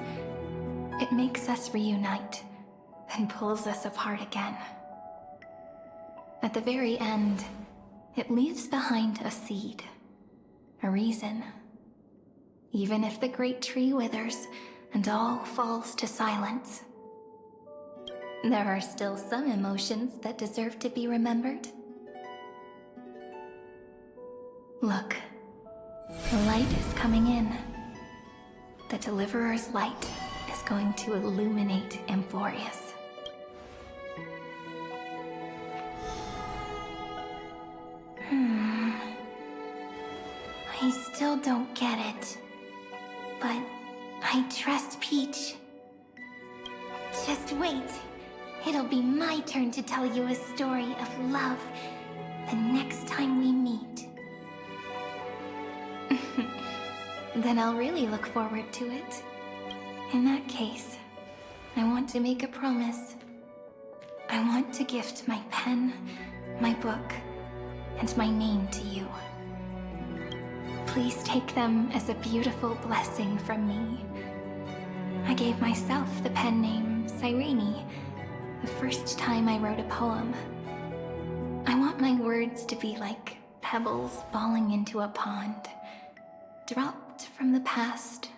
It makes us reunite, then pulls us apart again. At the very end, it leaves behind a seed, a reason. Even if the great tree withers and all falls to silence, there are still some emotions that deserve to be remembered. Look, the light is coming in. The Deliverer's light is going to illuminate Amphorius. I still don't get it. But I trust Peach. Just wait. It'll be my turn to tell you a story of love the next time we meet. Then I'll really look forward to it. In that case, I want to make a promise. I want to gift my pen, my book, and my name to you. Please take them as a beautiful blessing from me. I gave myself the pen name Cyrene the first time I wrote a poem. I want my words to be like pebbles falling into a pond, dropped from the past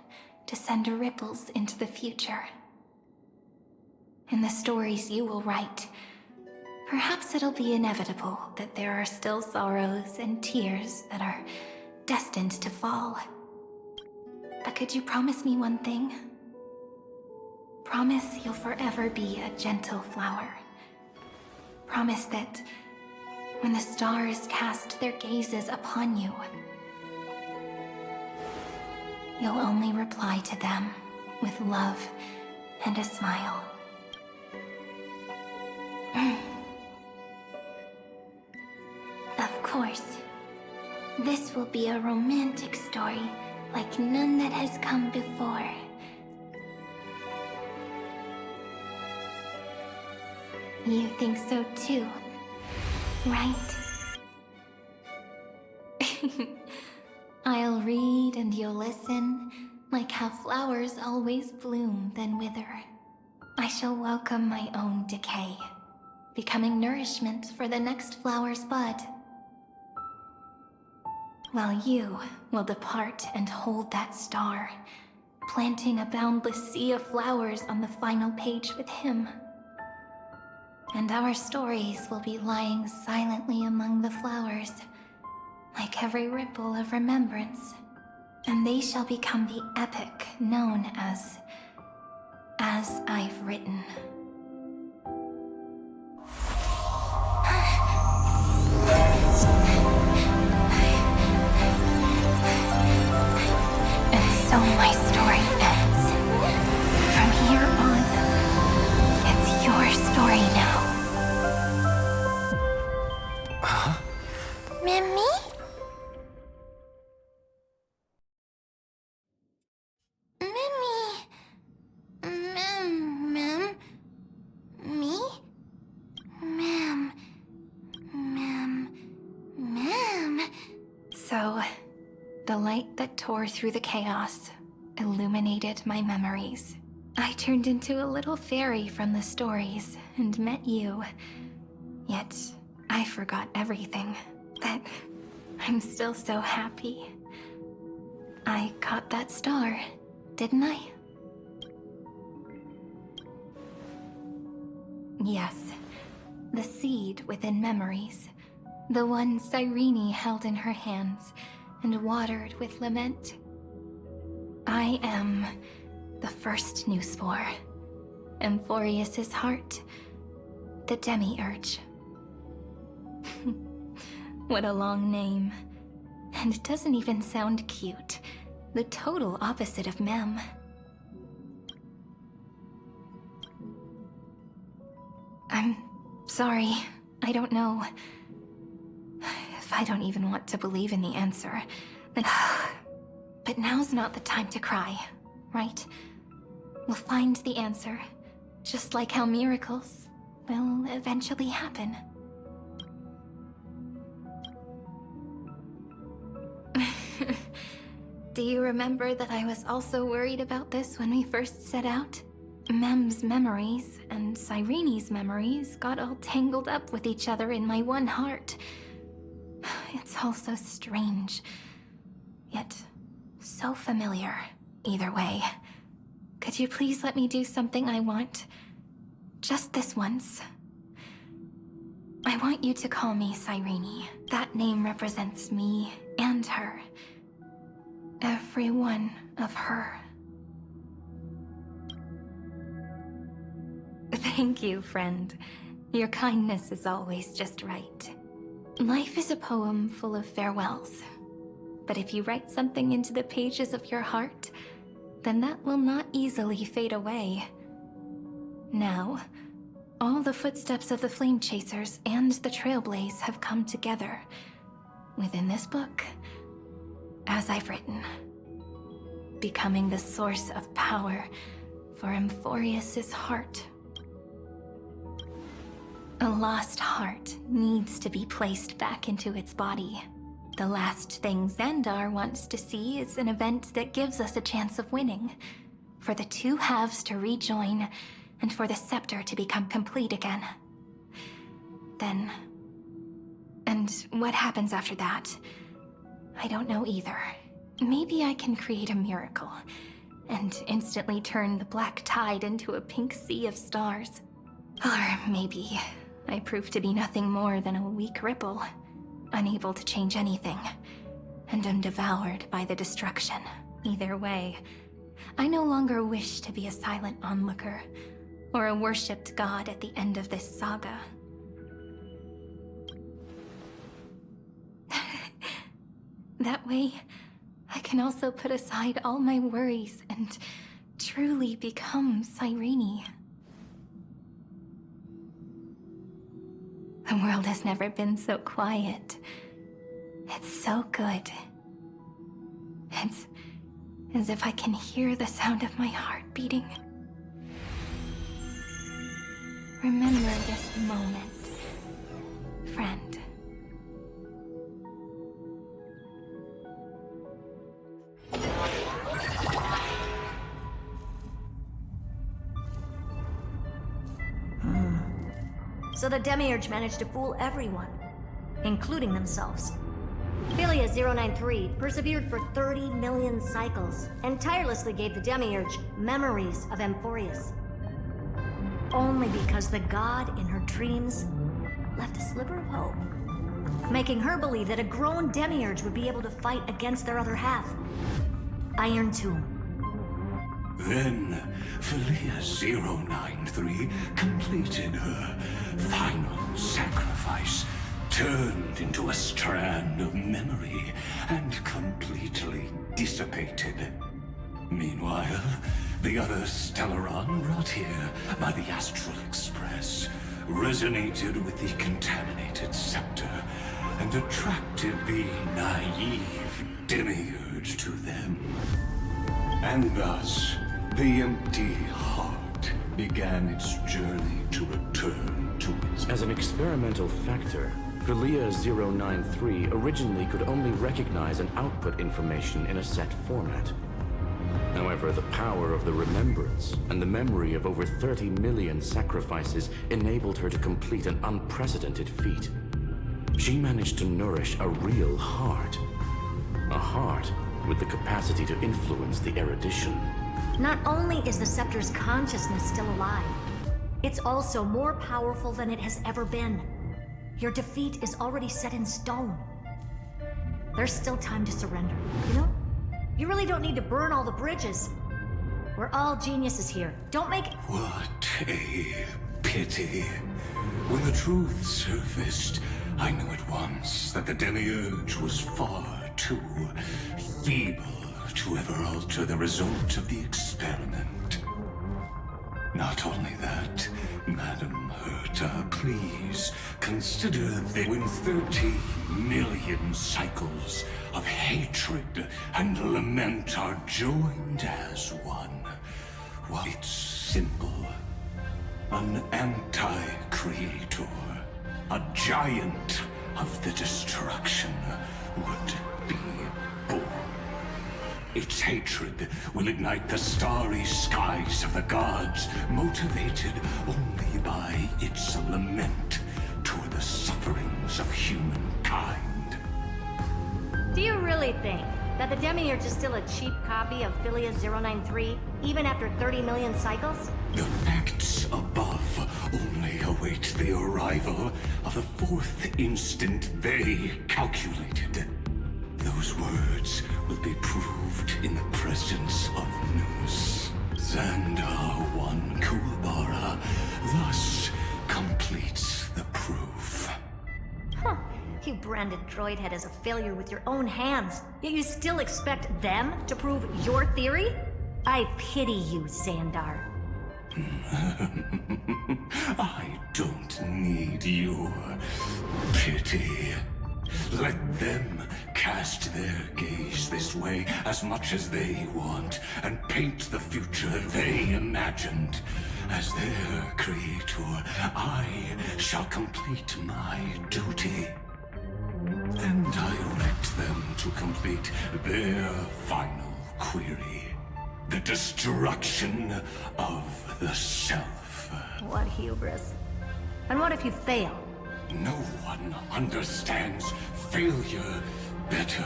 to send ripples into the future. In the stories you will write, perhaps it'll be inevitable that there are still sorrows and tears that are destined to fall. But could you promise me one thing? Promise you'll forever be a gentle flower. Promise that when the stars cast their gazes upon you, you'll only reply to them with love and a smile. Of course. This will be a romantic story like none that has come before. You think so too, right? I'll read and you'll listen, like how flowers always bloom then wither. I shall welcome my own decay, becoming nourishment for the next flower's bud. While you will depart and hold that star, planting a boundless sea of flowers on the final page with him. And our stories will be lying silently among the flowers, like every ripple of remembrance. And they shall become the epic known as As I've written. And so my story ends. From here on, it's your story now. Huh? Mimi? Mimi? Ma'am? Me? Ma'am. So, the light that tore through the chaos illuminated my memories. I turned into a little fairy from the stories and met you. Yet, I forgot everything. But I'm still so happy. I caught that star, didn't I? Yes, the seed within memories. The one Cyrene held in her hands and watered with lament. I am the first new spore. Amphorius's heart. The demiurge. What a long name. And it doesn't even sound cute. The total opposite of Mem. I'm sorry. I don't know. If I don't even want to believe in the answer, then... But now's not the time to cry, right? We'll find the answer. Just like how miracles will eventually happen. Do you remember that I was also worried about this when we first set out? Mem's memories and Cyrene's memories got all tangled up with each other in my one heart. It's all so strange, yet so familiar. Either way, could you please let me do something I want? Just this once. I want you to call me Cyrene. That name represents me and her. Every one of her. Thank you, friend. Your kindness is always just right. Life is a poem full of farewells. But if you write something into the pages of your heart, then that will not easily fade away. Now, all the footsteps of the Flame Chasers and the Trailblaze have come together within this book, as I've written, becoming the source of power for Amphorius's heart. A lost heart needs to be placed back into its body. The last thing Xandar wants to see is an event that gives us a chance of winning, for the two halves to rejoin, and for the scepter to become complete again. Then... and what happens after that? I don't know either. Maybe I can create a miracle, and instantly turn the black tide into a pink sea of stars. Or maybe I prove to be nothing more than a weak ripple, unable to change anything, and am devoured by the destruction. Either way, I no longer wish to be a silent onlooker, or a worshipped god at the end of this saga. That way, I can also put aside all my worries and truly become Cyrene. The world has never been so quiet. It's so good. It's as if I can hear the sound of my heart beating. Remember this moment, friend. So the Demiurge managed to fool everyone, including themselves. Philia 093 persevered for 30 million cycles and tirelessly gave the Demiurge memories of Amphorius. Only because the god in her dreams left a sliver of hope, making her believe that a grown Demiurge would be able to fight against their other half. Iron Tomb. Then, Philia 093 completed her final sacrifice, turned into a strand of memory, and completely dissipated. Meanwhile, the other Stellaron brought here by the Astral Express resonated with the contaminated scepter and attracted the naive demiurge to them. And thus, the empty heart began its journey to return to its... As an experimental factor, Philia 093 originally could only recognize and output information in a set format. However, the power of the remembrance and the memory of over 30 million sacrifices enabled her to complete an unprecedented feat. She managed to nourish a real heart. A heart with the capacity to influence the erudition. Not only is the Scepter's consciousness still alive, it's also more powerful than it has ever been. Your defeat is already set in stone. There's still time to surrender, you know? You really don't need to burn all the bridges. We're all geniuses here. Don't make... What a pity. When the truth surfaced, I knew at once that the Demiurge was far too feeble to ever alter the result of the experiment. Not only that, Madam Herta, please consider that when 30 million cycles of hatred and lament are joined as one, well, it's simple. An anti-creator, a giant of the destruction, would be born. Its hatred will ignite the starry skies of the gods, motivated only by its lament toward the sufferings of humankind. Do you really think that the Demiurge is still a cheap copy of Philia 093, even after 30 million cycles? The facts above only await the arrival of the fourth instant they calculated. Those words will be proved in the presence of Nous. Xandar 1 Kuwabara thus completes the proof. Huh. You branded Droidhead as a failure with your own hands, yet you still expect them to prove your theory? I pity you, Xandar. I don't need your pity. Let them cast their gaze this way as much as they want, and paint the future they imagined. As their creator, I shall complete my duty and direct them to complete their final query. The destruction of the self. What hubris. And what if you fail? No one understands failure better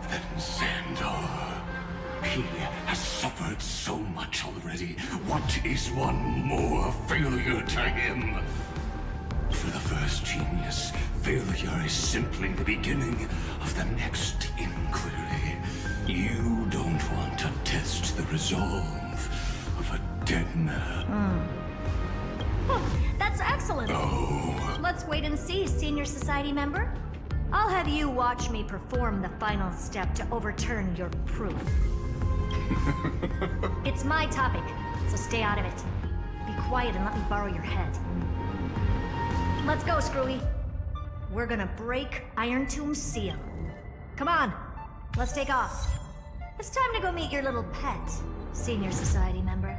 than Xandar. He has suffered so much already. What is one more failure to him? For the first genius, failure is simply the beginning of the next inquiry. You don't want to test the resolve of a dead man. That's excellent. Oh. Let's wait and see, Senior Society member. I'll have you watch me perform the final step to overturn your proof. It's my topic, so stay out of it. Be quiet and let me borrow your head. Let's go, Screwy. We're gonna break Iron Tomb's seal. Come on, let's take off. It's time to go meet your little pet, Senior Society member.